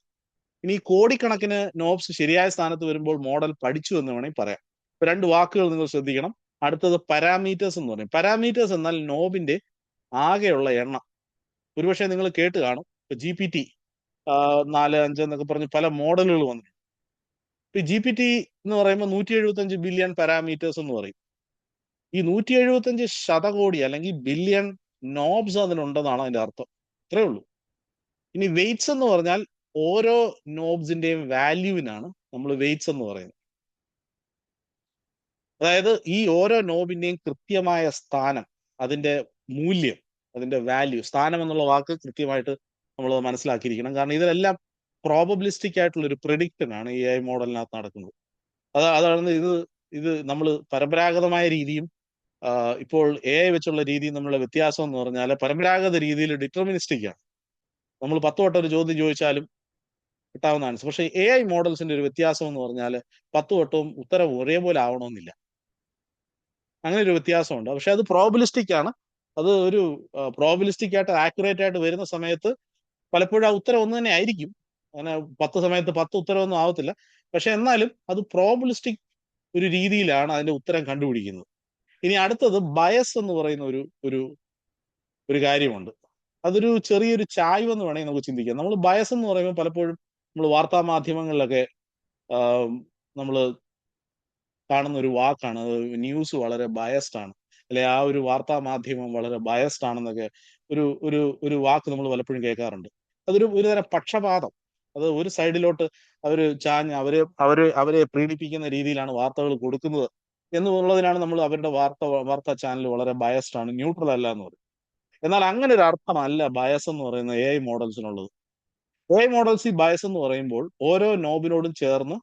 ഇനി കോടിക്കണക്കിന് നോബ്സ് ശരിയായ സ്ഥാനത്ത് വരുമ്പോൾ മോഡൽ പഠിച്ചു എന്ന് വേണമെങ്കിൽ പറയാം. ഇപ്പൊ 2 വാക്കുകൾ നിങ്ങൾ ശ്രദ്ധിക്കണം. അടുത്തത് പാരാമീറ്റേഴ്സ് എന്ന് പറയും. പാരാമീറ്റേഴ്സ് എന്നാൽ നോബിന്റെ ആകെയുള്ള എണ്ണം. ഒരുപക്ഷെ നിങ്ങൾ കേട്ട് കാണും, GPT 4, 5 എന്നൊക്കെ പറഞ്ഞ് പല മോഡലുകൾ വന്നിട്ടുണ്ട്. ഇപ്പൊ GPT എന്ന് പറയുമ്പോൾ 175 ബില്യൺ പാരാമീറ്റേഴ്സ് എന്ന് പറയും. ഈ 175 ശതകോടി അല്ലെങ്കിൽ ബില്യൺ നോബ്സ് അതിനുണ്ടെന്നാണ് അതിന്റെ അർത്ഥം. ഇത്രേ ഉള്ളൂ. ഇനി വെയിറ്റ്സ് എന്ന് പറഞ്ഞാൽ ഓരോ നോബ്സിന്റെയും വാല്യൂവിനാണ് നമ്മൾ വെയിറ്റ്സ് എന്ന് പറയുന്നത്. അതായത് ഈ ഓരോ നോബിന്റെയും കൃത്യമായ സ്ഥാനം, അതിന്റെ മൂല്യം, അതിന്റെ വാല്യൂ, സ്ഥാനം എന്നുള്ള വാക്ക് കൃത്യമായിട്ട് നമ്മൾ മനസ്സിലാക്കിയിരിക്കണം. കാരണം ഇതിലെല്ലാം പ്രോബബിലിസ്റ്റിക് ആയിട്ടുള്ള ഒരു പ്രിഡിക്ഷൻ ആണ് AI മോഡലിനകത്ത് നടക്കുന്നത്. അതാണ് ഇത് ഇത് നമ്മൾ പരമ്പരാഗതമായ രീതിയും ഇപ്പോൾ AI വെച്ചുള്ള രീതിയും തമ്മിലുള്ള വ്യത്യാസം എന്ന് പറഞ്ഞാൽ, പരമ്പരാഗത രീതിയിൽ ഡിറ്റർമിനിസ്റ്റിക് ആണ്. നമ്മൾ 10 വട്ടം ഒരു ചോദ്യം ചോദിച്ചാലും കിട്ടാവുന്ന ആൻസർ. പക്ഷേ AI മോഡൽസിന്റെ ഒരു വ്യത്യാസം എന്ന് പറഞ്ഞാൽ 10 വട്ടവും ഉത്തരം ഒരേപോലെ ആവണമെന്നില്ല. അങ്ങനെ ഒരു വ്യത്യാസമുണ്ട്. പക്ഷെ അത് പ്രോബിലിസ്റ്റിക് ആണ്. അത് ഒരു പ്രോബിലിസ്റ്റിക് ആയിട്ട് ആക്യുറേറ്റ് ആയിട്ട് വരുന്ന സമയത്ത് പലപ്പോഴും ആ ഉത്തരം ഒന്ന് തന്നെ ആയിരിക്കും. അങ്ങനെ 10 സമയത്ത് 10 ഉത്തരവൊന്നും ആവത്തില്ല. പക്ഷെ എന്നാലും അത് പ്രോബിലിസ്റ്റിക് ഒരു രീതിയിലാണ് അതിന്റെ ഉത്തരം കണ്ടുപിടിക്കുന്നത്. ഇനി അടുത്തത് ബയസ് എന്ന് പറയുന്ന ഒരു ഒരു ഒരു കാര്യമുണ്ട്. അതൊരു ചെറിയൊരു ചായ്വ് എന്ന് വേണമെങ്കിൽ നമുക്ക് ചിന്തിക്കാം. നമ്മൾ ബയസ് എന്ന് പറയുമ്പോൾ പലപ്പോഴും നമ്മൾ വാർത്താ മാധ്യമങ്ങളിലൊക്കെ നമ്മൾ കാണുന്ന ഒരു വാക്കാണ്. ന്യൂസ് വളരെ ബയസ്ഡ് ആണ്, അല്ലെ ആ ഒരു വാർത്താ മാധ്യമം വളരെ ബയസ്ഡ് ആണെന്നൊക്കെ ഒരു ഒരു ഒരു വാക്ക് നമ്മൾ പലപ്പോഴും കേൾക്കാറുണ്ട്. ഒരു തരം പക്ഷപാതം. അത് ഒരു സൈഡിലോട്ട് അവരെ പ്രീണിപ്പിക്കുന്ന രീതിയിലാണ് വാർത്തകൾ കൊടുക്കുന്നത് എന്നുള്ളതിനാണ് നമ്മൾ അവരുടെ വാർത്താ ചാനൽ വളരെ ബയസ്ഡ് ആണ്, ന്യൂട്രൽ അല്ല എന്ന് പറയും. എന്നാൽ അങ്ങനെ ഒരു അർത്ഥമല്ല ബയസ് എന്ന് പറയുന്ന AI മോഡൽസിനുള്ളത്. AI മോഡൽസ് ഈ ബയസ് എന്ന് പറയുമ്പോൾ ഓരോ നോബിനോടും ചേർന്ന്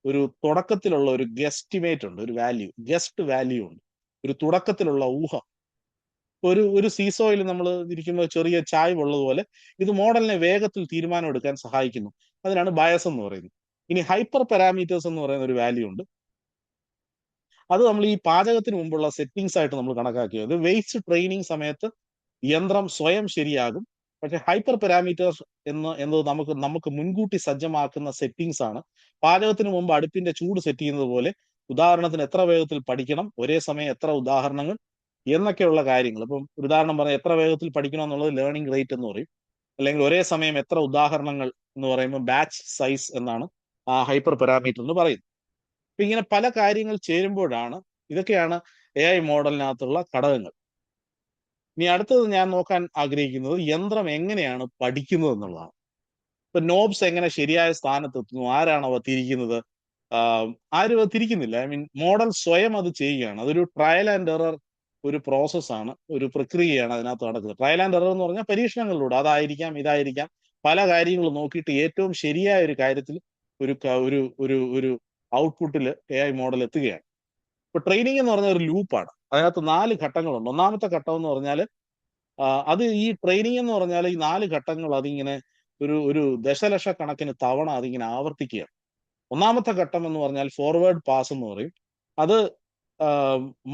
ഒരു തുടക്കത്തിലുള്ള ഒരു ഗെസ്റ്റിമേറ്റ് ഉണ്ട്, ഒരു വാല്യൂ, ഗസ്റ്റ് വാല്യൂ ഉണ്ട്, ഒരു തുടക്കത്തിലുള്ള ഊഹം. ഒരു സീസോയിൽ നമ്മൾ ഇരിക്കുമ്പോൾ ചെറിയ ചായ്വ് ഉള്ളതുപോലെ ഇത് മോഡലിനെ വേഗത്തിൽ തീരുമാനം എടുക്കാൻ സഹായിക്കുന്നു. അതിനാണ് ബയസ് എന്ന് പറയുന്നത്. ഇനി ഹൈപ്പർ പാരാമീറ്റേഴ്സ് എന്ന് പറയുന്ന ഒരു വാല്യൂ ഉണ്ട്. അത് നമ്മൾ ഈ പാചകത്തിന് മുമ്പുള്ള സെറ്റിംഗ്സ് ആയിട്ട് നമ്മൾ കണക്കാക്കിയത്. വെയ്റ്റ്സ് ട്രെയിനിങ് സമയത്ത് യന്ത്രം സ്വയം ശരിയാകും. പക്ഷെ ഹൈപ്പർ പാരാമീറ്റേഴ്സ് എന്നത് നമുക്ക് മുൻകൂട്ടി സജ്ജമാക്കുന്ന സെറ്റിംഗ്സ് ആണ്. പാചകത്തിന് മുമ്പ് അടുപ്പിന്റെ ചൂട് സെറ്റ് ചെയ്യുന്നത് പോലെ, ഉദാഹരണത്തിന് എത്ര വേഗത്തിൽ പഠിക്കണം, ഒരേ സമയം എത്ര ഉദാഹരണങ്ങൾ എന്നൊക്കെയുള്ള കാര്യങ്ങൾ. ഇപ്പം ഒരു ഉദാഹരണം പറഞ്ഞാൽ എത്ര വേഗത്തിൽ പഠിക്കണം എന്നുള്ളത് ലേണിംഗ് റേറ്റ് എന്ന് പറയും. അല്ലെങ്കിൽ ഒരേ സമയം എത്ര ഉദാഹരണങ്ങൾ എന്ന് പറയുമ്പോൾ ബാച്ച് സൈസ് എന്നാണ് ആ ഹൈപ്പർ പാരാമീറ്റർ എന്ന് പറയുന്നത്. അപ്പൊ ഇങ്ങനെ പല കാര്യങ്ങൾ ചേരുമ്പോഴാണ്, ഇതൊക്കെയാണ് AI മോഡലിനകത്തുള്ള ഘടകങ്ങൾ. ഇനി അടുത്തത് ഞാൻ നോക്കാൻ ആഗ്രഹിക്കുന്നത് യന്ത്രം എങ്ങനെയാണ് പഠിക്കുന്നത് എന്നുള്ളതാണ്. ഇപ്പൊ നോബ്സ് എങ്ങനെ ശരിയായ സ്ഥാനത്തെത്തുന്നു, ആരാണ് അവ തിരിക്കുന്നത്? ആരും അത് തിരിക്കുന്നില്ല. ഐ മീൻ മോഡൽ സ്വയം അത് ചെയ്യുകയാണ്. അതൊരു ട്രയൽ ആൻഡ് എറർ ഒരു പ്രോസസ്സാണ്, ഒരു പ്രക്രിയയാണ് അതിനകത്ത് നടക്കുന്നത്. ട്രയൽ ആൻഡ് എറർ എന്ന് പറഞ്ഞാൽ പരീക്ഷണങ്ങളിലൂടെ അതായിരിക്കാം ഇതായിരിക്കാം പല കാര്യങ്ങൾ നോക്കിയിട്ട് ഏറ്റവും ശരിയായ ഒരു കാര്യത്തിൽ ഒരു ഒരു ഒരു ഒരു ഔട്ട്പുട്ടിൽ AI മോഡൽ എത്തുകയാണ്. ഇപ്പൊ ട്രെയിനിങ് എന്ന് പറഞ്ഞ ഒരു ലൂപ്പാണ്. അതിനകത്ത് 4 ഘട്ടങ്ങളുണ്ട്. ഒന്നാമത്തെ ഘട്ടം എന്ന് പറഞ്ഞാൽ അത് ഈ ട്രെയിനിങ് എന്ന് പറഞ്ഞാൽ ഈ 4 ഘട്ടങ്ങൾ അതിങ്ങനെ ഒരു ദശലക്ഷക്കണക്കിന് തവണ അതിങ്ങനെ ആവർത്തിക്കുകയാണ്. ഒന്നാമത്തെ ഘട്ടം എന്ന് പറഞ്ഞാൽ ഫോർവേഡ് പാസ് എന്ന് പറയും. അത്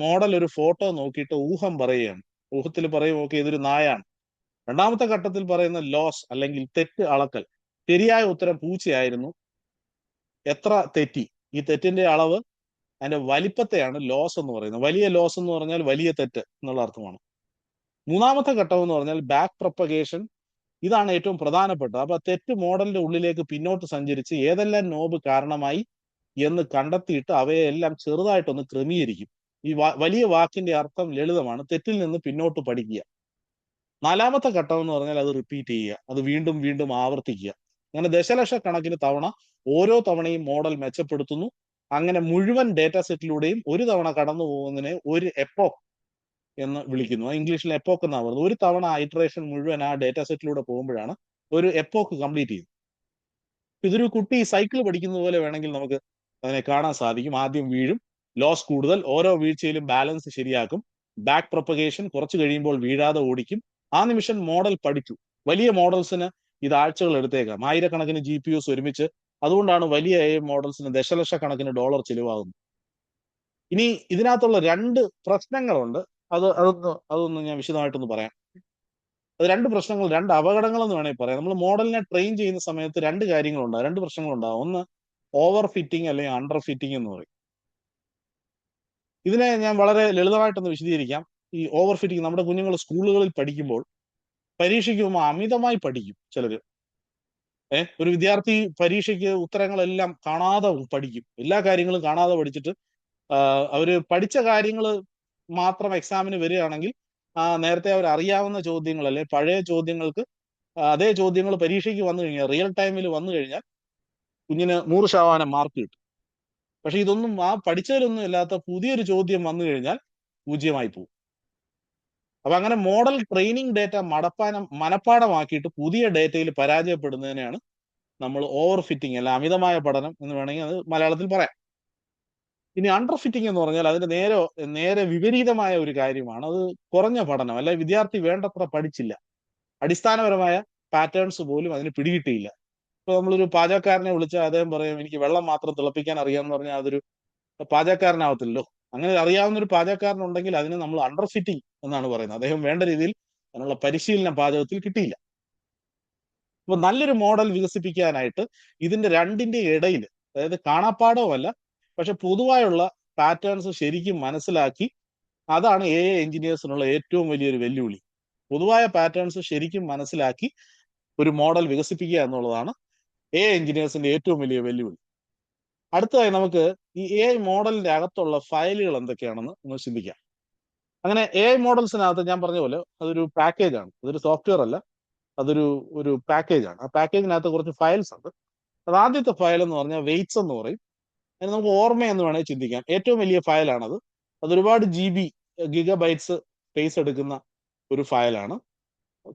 മോഡൽ ഒരു ഫോട്ടോ നോക്കിയിട്ട് ഊഹം പറയുകയാണ്. ഊഹത്തിൽ പറയും ഓക്കെ ഇതൊരു നായാണ്. രണ്ടാമത്തെ ഘട്ടത്തിൽ പറയുന്ന ലോസ് അല്ലെങ്കിൽ തെറ്റ് അളക്കൽ. ശരിയായ ഉത്തരം പൂച്ചയായിരുന്നു, എത്ര തെറ്റി, ഈ തെറ്റിന്റെ അളവ്, അതിന്റെ വലിപ്പത്തെയാണ് ലോസ് എന്ന് പറയുന്നത്. വലിയ ലോസ് എന്ന് പറഞ്ഞാൽ വലിയ തെറ്റ് എന്നുള്ള അർത്ഥമാണ്. മൂന്നാമത്തെ ഘട്ടം എന്ന് പറഞ്ഞാൽ ബാക്ക് പ്രൊപ്പഗേഷൻ. ഇതാണ് ഏറ്റവും പ്രധാനപ്പെട്ടത്. അപ്പൊ തെറ്റ് മോഡലിന്റെ ഉള്ളിലേക്ക് പിന്നോട്ട് സഞ്ചരിച്ച് ഏതെല്ലാം നോബ് കാരണമായി എന്ന് കണ്ടെത്തിയിട്ട് അവയെല്ലാം ചെറുതായിട്ടൊന്ന് ക്രമീകരിക്കും. ഈ വലിയ വാക്കിന്റെ അർത്ഥം ലളിതമാണ്, തെറ്റിൽ നിന്ന് പിന്നോട്ട് പഠിക്കുക. നാലാമത്തെ ഘട്ടം എന്ന് പറഞ്ഞാൽ അത് റിപ്പീറ്റ് ചെയ്യുക, അത് വീണ്ടും വീണ്ടും ആവർത്തിക്കുക. അങ്ങനെ ദശലക്ഷക്കണക്കിന് തവണ ഓരോ തവണയും മോഡൽ മെച്ചപ്പെടുത്തുന്നു. അങ്ങനെ മുഴുവൻ ഡേറ്റ സെറ്റിലൂടെയും ഒരു തവണ കടന്നു പോകുന്നതിനെ ഒരു എപ്പോക്ക് എന്ന് വിളിക്കുന്നു. ഇംഗ്ലീഷിൽ എപ്പോക്ക് എന്നാണ് പറയുന്നത്. ഒരു തവണ ഇറ്ററേഷൻ മുഴുവൻ ആ ഡേറ്റ സെറ്റിലൂടെ പോകുമ്പോഴാണ് ഒരു എപ്പോക്ക് കംപ്ലീറ്റ് ചെയ്യുന്നത്. ഇതൊരു കുട്ടി സൈക്കിൾ പഠിക്കുന്നത് പോലെ വേണമെങ്കിൽ നമുക്ക് അതിനെ കാണാൻ സാധിക്കും. ആദ്യം വീഴും, ലോസ് കൂടുതൽ, ഓരോ വീഴ്ചയിലും ബാലൻസ് ശരിയാക്കും, ബാക്ക് പ്രൊപ്പഗേഷൻ, കുറച്ച് കഴിയുമ്പോൾ വീഴാതെ ഓടിക്കും. ആ നിമിഷം മോഡൽ പഠിച്ചു. വലിയ മോഡൽസിന് ഇത് ആഴ്ചകൾ എടുത്തേക്കാം, ആയിരക്കണക്കിന് GPUs ഒരുമിച്ച്. അതുകൊണ്ടാണ് വലിയ AI മോഡൽസിന് ദശലക്ഷക്കണക്കിന് ഡോളർ ചിലവാകുന്നത്. ഇനി ഇതിനകത്തുള്ള 2 പ്രശ്നങ്ങളുണ്ട്. അതൊന്ന് ഞാൻ വിശദമായിട്ടൊന്ന് പറയാം. അത് 2 പ്രശ്നങ്ങൾ, 2 അപകടങ്ങൾ എന്ന് വേണമെങ്കിൽ പറയാം. നമ്മൾ മോഡലിനെ ട്രെയിൻ ചെയ്യുന്ന സമയത്ത് 2 കാര്യങ്ങളുണ്ടാകും, 2 പ്രശ്നങ്ങളുണ്ടാകും. ഒന്ന് ഓവർ ഫിറ്റിംഗ് അല്ലെങ്കിൽ അണ്ടർ ഫിറ്റിംഗ് എന്ന് പറയും. ഇതിനെ ഞാൻ വളരെ ലളിതമായിട്ടൊന്ന് വിശദീകരിക്കാം. ഈ ഓവർ ഫിറ്റിംഗ്, നമ്മുടെ കുഞ്ഞുങ്ങൾ സ്കൂളുകളിൽ പഠിക്കുമ്പോൾ പരീക്ഷയ്ക്ക് മുമ്പ് അമിതമായി പഠിക്കും ചിലര്. ഒരു വിദ്യാർത്ഥി പരീക്ഷയ്ക്ക് ഉത്തരങ്ങളെല്ലാം കാണാതെ പഠിക്കും, എല്ലാ കാര്യങ്ങളും കാണാതെ പഠിച്ചിട്ട് അവര് പഠിച്ച കാര്യങ്ങൾ മാത്രം എക്സാമിന് വരികയാണെങ്കിൽ നേരത്തെ അവർ അറിയാവുന്ന ചോദ്യങ്ങൾ അല്ലെ പഴയ ചോദ്യങ്ങൾക്ക് അതേ ചോദ്യങ്ങൾ പരീക്ഷയ്ക്ക് വന്നു കഴിഞ്ഞാൽ റിയൽ ടൈമിൽ വന്നു കഴിഞ്ഞാൽ കുഞ്ഞിന് 100% മാർക്ക് കിട്ടും. പക്ഷെ ഇതൊന്നും പഠിച്ചതിലൊന്നും ഇല്ലാത്ത പുതിയൊരു ചോദ്യം വന്നു കഴിഞ്ഞാൽ 0 പോകും. അപ്പൊ അങ്ങനെ മോഡൽ ട്രെയിനിങ് ഡേറ്റ മനപ്പാടമാക്കിയിട്ട് പുതിയ ഡേറ്റയിൽ പരാജയപ്പെടുന്നതിനെയാണ് നമ്മൾ ഓവർ ഫിറ്റിംഗ് അല്ല അമിതമായ പഠനം എന്ന് വേണമെങ്കിൽ അത് മലയാളത്തിൽ പറയാം. ഇനി അണ്ടർ ഫിറ്റിംഗ് എന്ന് പറഞ്ഞാൽ അതിന്റെ നേരെ വിപരീതമായ ഒരു കാര്യമാണ്. അത് കുറഞ്ഞ പഠനം, അല്ലെ വിദ്യാർത്ഥി വേണ്ടത്ര പഠിച്ചില്ല, അടിസ്ഥാനപരമായ പാറ്റേൺസ് പോലും അതിന് പിടികിട്ടിയില്ല. ഇപ്പൊ നമ്മളൊരു പാചകക്കാരനെ വിളിച്ചാൽ അദ്ദേഹം പറയും എനിക്ക് വെള്ളം മാത്രം തിളപ്പിക്കാൻ അറിയാമെന്ന് പറഞ്ഞാൽ അതൊരു പാചകക്കാരനാവത്തില്ലല്ലോ. അങ്ങനെ അറിയാവുന്ന ഒരു പാചകക്കാരനുണ്ടെങ്കിൽ അതിന് നമ്മൾ അണ്ടർ ഫിറ്റിംഗ് എന്നാണ് പറയുന്നത്. അദ്ദേഹം വേണ്ട രീതിയിൽ അതിനുള്ള പരിശീലനം പാചകത്തിൽ കിട്ടിയില്ല. അപ്പൊ നല്ലൊരു മോഡൽ വികസിപ്പിക്കാനായിട്ട് ഇതിന്റെ രണ്ടിന്റെ ഇടയിൽ, അതായത് കാണാപ്പാടവുമല്ല പക്ഷെ പൊതുവായുള്ള പാറ്റേൺസ് ശരിക്കും മനസ്സിലാക്കി, അതാണ് AI എഞ്ചിനീയേഴ്സിനുള്ള ഏറ്റവും വലിയൊരു വെല്ലുവിളി. പൊതുവായ പാറ്റേൺസ് ശരിക്കും മനസ്സിലാക്കി ഒരു മോഡൽ വികസിപ്പിക്കുക എന്നുള്ളതാണ് AI എഞ്ചിനീയേഴ്സിന്റെ ഏറ്റവും വലിയ വെല്ലുവിളി. അടുത്തതായി നമുക്ക് ഈ AI മോഡലിന്റെ അകത്തുള്ള ഫയലുകൾ എന്തൊക്കെയാണെന്ന് ഒന്ന് ചിന്തിക്കാം. അങ്ങനെ AI മോഡൽസിനകത്ത് ഞാൻ പറഞ്ഞ പോലെ അതൊരു പാക്കേജ് ആണ്, അതൊരു സോഫ്റ്റ്വെയർ അല്ല, അതൊരു പാക്കേജ് ആണ്. ആ പാക്കേജിനകത്ത് കുറച്ച് ഫയൽസ് ഉണ്ട്. അത് ആദ്യത്തെ ഫയൽ എന്ന് പറഞ്ഞാൽ വെയ്റ്റ്സ് എന്ന് പറയും. അതിന് നമുക്ക് ഓർമ്മയെന്ന് വേണമെങ്കിൽ ചിന്തിക്കാം. ഏറ്റവും വലിയ ഫയലാണത്. അതൊരുപാട് GB ഗിഗബൈറ്റ്സ് സ്പേസ് എടുക്കുന്ന ഒരു ഫയലാണ്.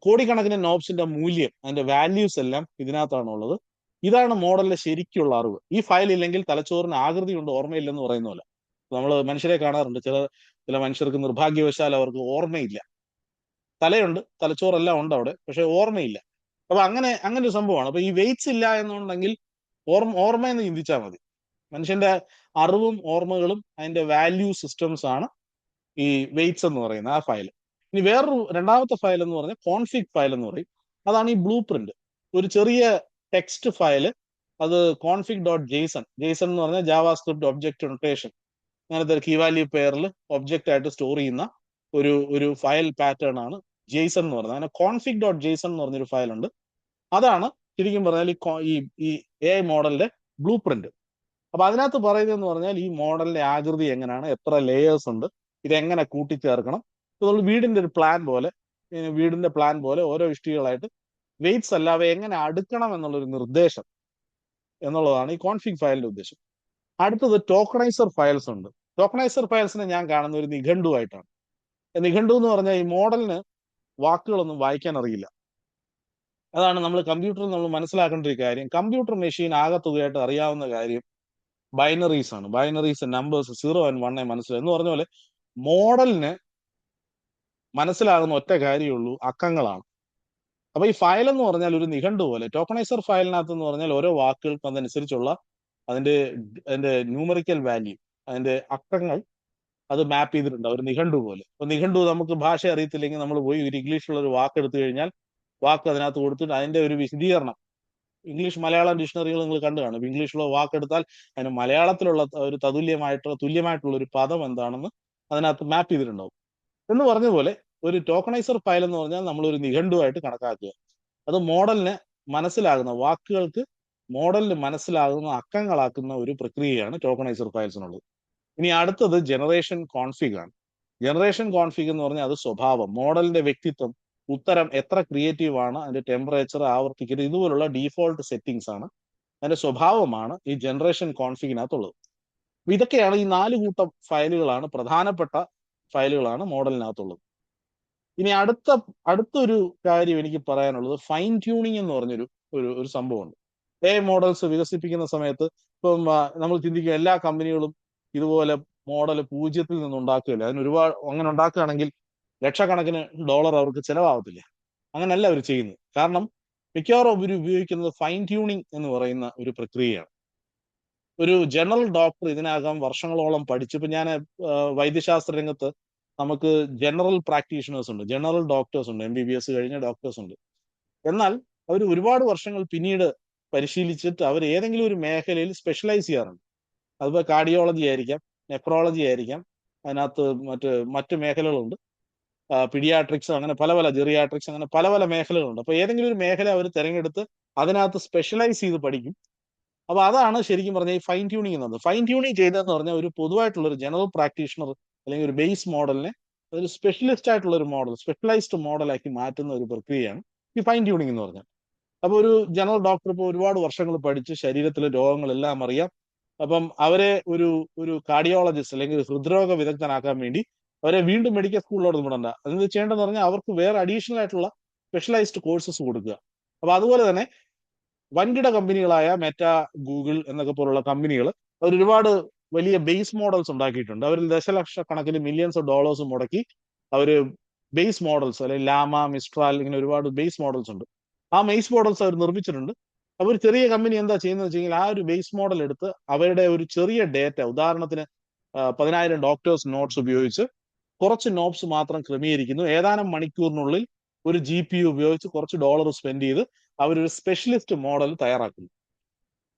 കോടിക്കണക്കിന് നോബ്സിന്റെ മൂല്യം, അതിന്റെ വാല്യൂസ് എല്ലാം ഇതിനകത്താണ് ഉള്ളത്. ഇതാണ് മോഡലിന്റെ ശരിക്കുള്ള അറിവ്. ഈ ഫയൽ ഇല്ലെങ്കിൽ തലച്ചോറിന് ആകൃതി കൊണ്ട് ഓർമ്മയില്ലെന്ന് പറയുന്ന പോലെ. നമ്മൾ മനുഷ്യരെ കാണാറുണ്ട്, ചില മനുഷ്യർക്ക് നിർഭാഗ്യവശാൽ അവർക്ക് ഓർമ്മയില്ല. തലയുണ്ട്, തലച്ചോറെല്ലാം ഉണ്ട് അവിടെ, പക്ഷെ ഓർമ്മയില്ല. അപ്പൊ അങ്ങനെ ഒരു സംഭവമാണ്. അപ്പൊ ഈ വെയിറ്റ്സ് ഇല്ല എന്നുണ്ടെങ്കിൽ ഓർമ്മയെന്ന് ചിന്തിച്ചാൽ മതി. മനുഷ്യന്റെ അറിവും ഓർമ്മകളും അതിന്റെ വാല്യൂ സിസ്റ്റംസ് ആണ് ഈ വെയിറ്റ്സ് എന്ന് പറയുന്ന ആ ഫയൽ. ഇനി വേറൊരു രണ്ടാമത്തെ ഫയൽ എന്ന് പറഞ്ഞാൽ കോൺഫിഗ് ഫയൽ എന്ന് പറയും. അതാണ് ഈ ബ്ലൂ പ്രിന്റ്, ഒരു ചെറിയ ടെക്സ്റ്റ് ഫയൽ. അത് കോൺഫിഗ് ഡോട്ട് ജെയ്സൺ എന്ന് പറഞ്ഞാൽ ജാവാസ്ക്രിപ്റ്റ് ഒബ്ജക്റ്റ് നൊട്ടേഷൻ, അങ്ങനത്തെ ഒരു കീ വാല്യൂ പെയറിൽ ഒബ്ജക്റ്റ് ആയിട്ട് സ്റ്റോർ ചെയ്യുന്ന ഒരു ഫയൽ പാറ്റേൺ ആണ് ജെയ്സൺ എന്ന് പറയുന്നത്. അങ്ങനെ കോൺഫിഗ് ഡോട്ട് ജെയ്സൺ എന്ന് പറഞ്ഞൊരു ഫയൽ ഉണ്ട്. അതാണ് ശരിക്കും പറഞ്ഞാൽ ഈ AI മോഡലിന്റെ ബ്ലൂ പ്രിന്റ്. അപ്പൊ അതിനകത്ത് പറയുന്നതെന്ന് പറഞ്ഞാൽ ഈ മോഡലിന്റെ ആകൃതി എങ്ങനെയാണ്, എത്ര ലേയേഴ്സ് ഉണ്ട്, ഇതെങ്ങനെ കൂട്ടിച്ചേർക്കണം. നമ്മൾ വീടിന്റെ പ്ലാൻ പോലെ ഓരോ ഇഷ്ടികളായിട്ട് വെയിറ്റ്സ് അല്ല അവ എങ്ങനെ അടുക്കണം എന്നുള്ളൊരു നിർദ്ദേശം എന്നുള്ളതാണ് ഈ കോൺഫിഗ് ഫയലിന്റെ ഉദ്ദേശം. അടുത്തത് ടോക്കണൈസർ ഫയൽസ് ഉണ്ട്. ടോക്കണൈസർ ഫയൽസിനെ ഞാൻ കാണുന്ന ഒരു നിഘണ്ടുവായിട്ടാണ്. നിഘണ്ടു എന്ന് പറഞ്ഞാൽ ഈ മോഡലിന് വാക്കുകളൊന്നും വായിക്കാൻ അറിയില്ല. അതാണ് നമ്മൾ കമ്പ്യൂട്ടറിൽ നമ്മൾ മനസ്സിലാക്കേണ്ട ഒരു കാര്യം. കമ്പ്യൂട്ടർ മെഷീൻ ആകത്തുകയായിട്ട് അറിയാവുന്ന കാര്യം ബൈനറീസ് ആണ്. ബൈനറീസ്, നമ്പേഴ്സ്, 0 and 1 മനസ്സിലായി എന്ന് പറഞ്ഞ പോലെ മോഡലിന് മനസ്സിലാകുന്ന ഒറ്റ കാര്യമുള്ളൂ, അക്കങ്ങളാണ്. അപ്പൊ ഈ ഫയൽ എന്ന് പറഞ്ഞാൽ ഒരു നിഘണ്ടു പോലെ. ടോക്കണൈസർ ഫയലിനകത്ത് എന്ന് പറഞ്ഞാൽ ഓരോ വാക്കുകൾക്കും അതനുസരിച്ചുള്ള അതിന്റെ ന്യൂമറിക്കൽ വാല്യൂ, അതിന്റെ അക്കങ്ങൾ അത് മാപ്പ് ചെയ്തിട്ടുണ്ട് ഒരു നിഘണ്ടു പോലെ. അപ്പൊ നിഘണ്ടു നമുക്ക് ഭാഷ അറിയത്തില്ലെങ്കിൽ നമ്മൾ പോയി ഒരു ഇംഗ്ലീഷിലുള്ള ഒരു വാക്ക് എടുത്തു കഴിഞ്ഞാൽ വാക്ക് അതിനകത്ത് കൊടുത്തിട്ട് അതിന്റെ ഒരു വിശദീകരണം, ഇംഗ്ലീഷ് മലയാളം ഡിക്ഷണറികൾ നിങ്ങൾ കണ്ടു കാണും. ഇംഗ്ലീഷിലുള്ള വാക്കെടുത്താൽ അതിന് മലയാളത്തിലുള്ള ഒരു തുല്യമായിട്ടുള്ള ഒരു പദം എന്താണെന്ന് അതിനകത്ത് മാപ്പ് ചെയ്തിട്ടുണ്ടാവും. എന്ന് പറഞ്ഞ പോലെ ഒരു ടോക്കണൈസർ ഫയൽ എന്ന് പറഞ്ഞാൽ നമ്മൾ ഒരു നിഘണ്ടുവായിട്ട് കണക്കാക്കുക. അത് മോഡലിന് മനസ്സിലാകുന്ന വാക്കുകൾക്ക് മോഡലിന് മനസ്സിലാകുന്ന അക്കങ്ങളാക്കുന്ന ഒരു പ്രക്രിയയാണ് ടോക്കണൈസർ ഫയൽസിനുള്ളത്. ഇനി അടുത്തത് ജനറേഷൻ കോൺഫിഗ് ആണ്. ജനറേഷൻ കോൺഫിഗ് എന്ന് പറഞ്ഞാൽ അത് സ്വഭാവം, മോഡലിന്റെ വ്യക്തിത്വം, ഉത്തരം എത്ര ക്രിയേറ്റീവ് ആണ്, അതിന്റെ ടെമ്പറേച്ചർ, ആവർത്തിക്കരുത്, ഇതുപോലുള്ള ഡീഫോൾട്ട് സെറ്റിംഗ്സ് ആണ്, അതിന്റെ സ്വഭാവമാണ് ഈ ജനറേഷൻ കോൺഫിഗിനകത്തുള്ളത്. ഇതൊക്കെയാണ് ഈ 4 കൂട്ടം ഫയലുകളാണ്, പ്രധാനപ്പെട്ട ഫയലുകളാണ് മോഡലിനകത്തുള്ളത്. ഇനി അടുത്തൊരു കാര്യം എനിക്ക് പറയാനുള്ളത് ഫൈൻ ട്യൂണിങ് എന്ന് പറഞ്ഞൊരു ഒരു സംഭവമുണ്ട്. AI മോഡൽസ് വികസിപ്പിക്കുന്ന സമയത്ത് ഇപ്പം നമ്മൾ ചിന്തിക്കും എല്ലാ കമ്പനികളും ഇതുപോലെ മോഡൽ 0-ൽ നിന്ന് ഉണ്ടാക്കുകയില്ല. അങ്ങനെ ഉണ്ടാക്കുകയാണെങ്കിൽ ലക്ഷക്കണക്കിന് ഡോളർ അവർക്ക് ചിലവാകത്തില്ല. അങ്ങനെയല്ല അവർ ചെയ്യുന്നത്. കാരണം മിക്കവാറും അവർ ഉപയോഗിക്കുന്നത് ഫൈൻ ട്യൂണിങ് എന്ന് പറയുന്ന ഒരു പ്രക്രിയയാണ്. ഒരു ജനറൽ ഡോക്ടർ ഇതിനകം വർഷങ്ങളോളം പഠിച്ചു. ഇപ്പൊ ഞാൻ വൈദ്യശാസ്ത്ര രംഗത്ത് നമുക്ക് ജനറൽ പ്രാക്ടീഷണേഴ്സ് ഉണ്ട്, ജനറൽ ഡോക്ടേഴ്സ് ഉണ്ട്, MBBS കഴിഞ്ഞ ഡോക്ടേഴ്സ് ഉണ്ട്. എന്നാൽ അവർ ഒരുപാട് വർഷങ്ങൾ പിന്നീട് പരിശീലിച്ചിട്ട് അവർ ഏതെങ്കിലും ഒരു മേഖലയിൽ സ്പെഷ്യലൈസ് ചെയ്യാറുണ്ട്. അതിപ്പോൾ കാർഡിയോളജി ആയിരിക്കാം, നെഫ്രോളജി ആയിരിക്കാം, അതിനകത്ത് മറ്റ് മേഖലകളുണ്ട്, പീഡിയാട്രിക്സ്, അങ്ങനെ പല ജെറിയാട്രിക്സ്, അങ്ങനെ പല മേഖലകളുണ്ട്. അപ്പൊ ഏതെങ്കിലും ഒരു മേഖല അവർ തിരഞ്ഞെടുത്ത് അതിനകത്ത് സ്പെഷ്യലൈസ് ചെയ്ത് പഠിക്കും. അപ്പൊ അതാണ് ശരിക്കും പറഞ്ഞാൽ ഈ ഫൈൻ ട്യൂണിങ് എന്നത്. ഫൈൻ ട്യൂണിങ് ചെയ്തതെന്ന് പറഞ്ഞാൽ ഒരു പൊതുവായിട്ടുള്ള ഒരു ജനറൽ പ്രാക്ടീഷണർ അല്ലെങ്കിൽ ഒരു ബേസ് മോഡലിനെ ഒരു സ്പെഷ്യലിസ്റ്റ് ആയിട്ടുള്ള ഒരു മോഡൽ, സ്പെഷ്യലൈസ്ഡ് മോഡലാക്കി മാറ്റുന്ന ഒരു പ്രക്രിയയാണ് ഈ ഫൈൻ ട്യൂണിങ് എന്ന് പറഞ്ഞാൽ. അപ്പൊ ഒരു ജനറൽ ഡോക്ടർ ഇപ്പോൾ ഒരുപാട് വർഷങ്ങൾ പഠിച്ച് ശരീരത്തിലെ രോഗങ്ങളെല്ലാം അറിയാം. അപ്പം അവരെ ഒരു ഒരു കാർഡിയോളജിസ്റ്റ് അല്ലെങ്കിൽ ഒരു ഹൃദ്രോഗ വിദഗ്ധനാക്കാൻ വേണ്ടി അവരെ വീണ്ടും മെഡിക്കൽ സ്കൂളിലോട്ട് വിടണ്ട. അത് ചെയ്യേണ്ടതെന്ന് പറഞ്ഞാൽ അവർക്ക് വേറെ അഡീഷണൽ ആയിട്ടുള്ള സ്പെഷ്യലൈസ്ഡ് കോഴ്സസ് കൊടുക്കുക. അപ്പൊ അതുപോലെ തന്നെ വൻകിട കമ്പനികളായ മെറ്റ, ഗൂഗിൾ എന്നൊക്കെ പോലുള്ള കമ്പനികൾ അവർ ഒരുപാട് വലിയ ബേസ് മോഡൽസ് ഉണ്ടാക്കിയിട്ടുണ്ട്. അവർ ദശലക്ഷക്കണക്കിന് മില്യൺസ് ഓഫ് ഡോളേഴ്സ് മുടക്കി അവര് ബേസ് മോഡൽസ്, അല്ലെങ്കിൽ ലാമ, മിസ്ട്രാൽ, ഇങ്ങനെ ഒരുപാട് ബേസ് മോഡൽസ് ഉണ്ട്. ആ ബേസ് മോഡൽസ് അവർ നിർമ്മിച്ചിട്ടുണ്ട്. അപ്പൊ ഒരു ചെറിയ കമ്പനി എന്താ ചെയ്യുന്നത് വെച്ച് കഴിഞ്ഞാൽ ആ ഒരു ബേസ് മോഡൽ എടുത്ത് അവരുടെ ഒരു ചെറിയ ഡേറ്റ, ഉദാഹരണത്തിന് 10,000 ഡോക്ടേഴ്സ് നോട്ട്സ് ഉപയോഗിച്ച് കുറച്ച് നോബ്സ് മാത്രം ക്രമീകരിക്കുന്നു. ഏതാനും മണിക്കൂറിനുള്ളിൽ ഒരു GPU ഉപയോഗിച്ച് കുറച്ച് ഡോളർ സ്പെൻഡ് ചെയ്ത് അവരൊരു സ്പെഷ്യലിസ്റ്റ് മോഡൽ തയ്യാറാക്കുന്നു.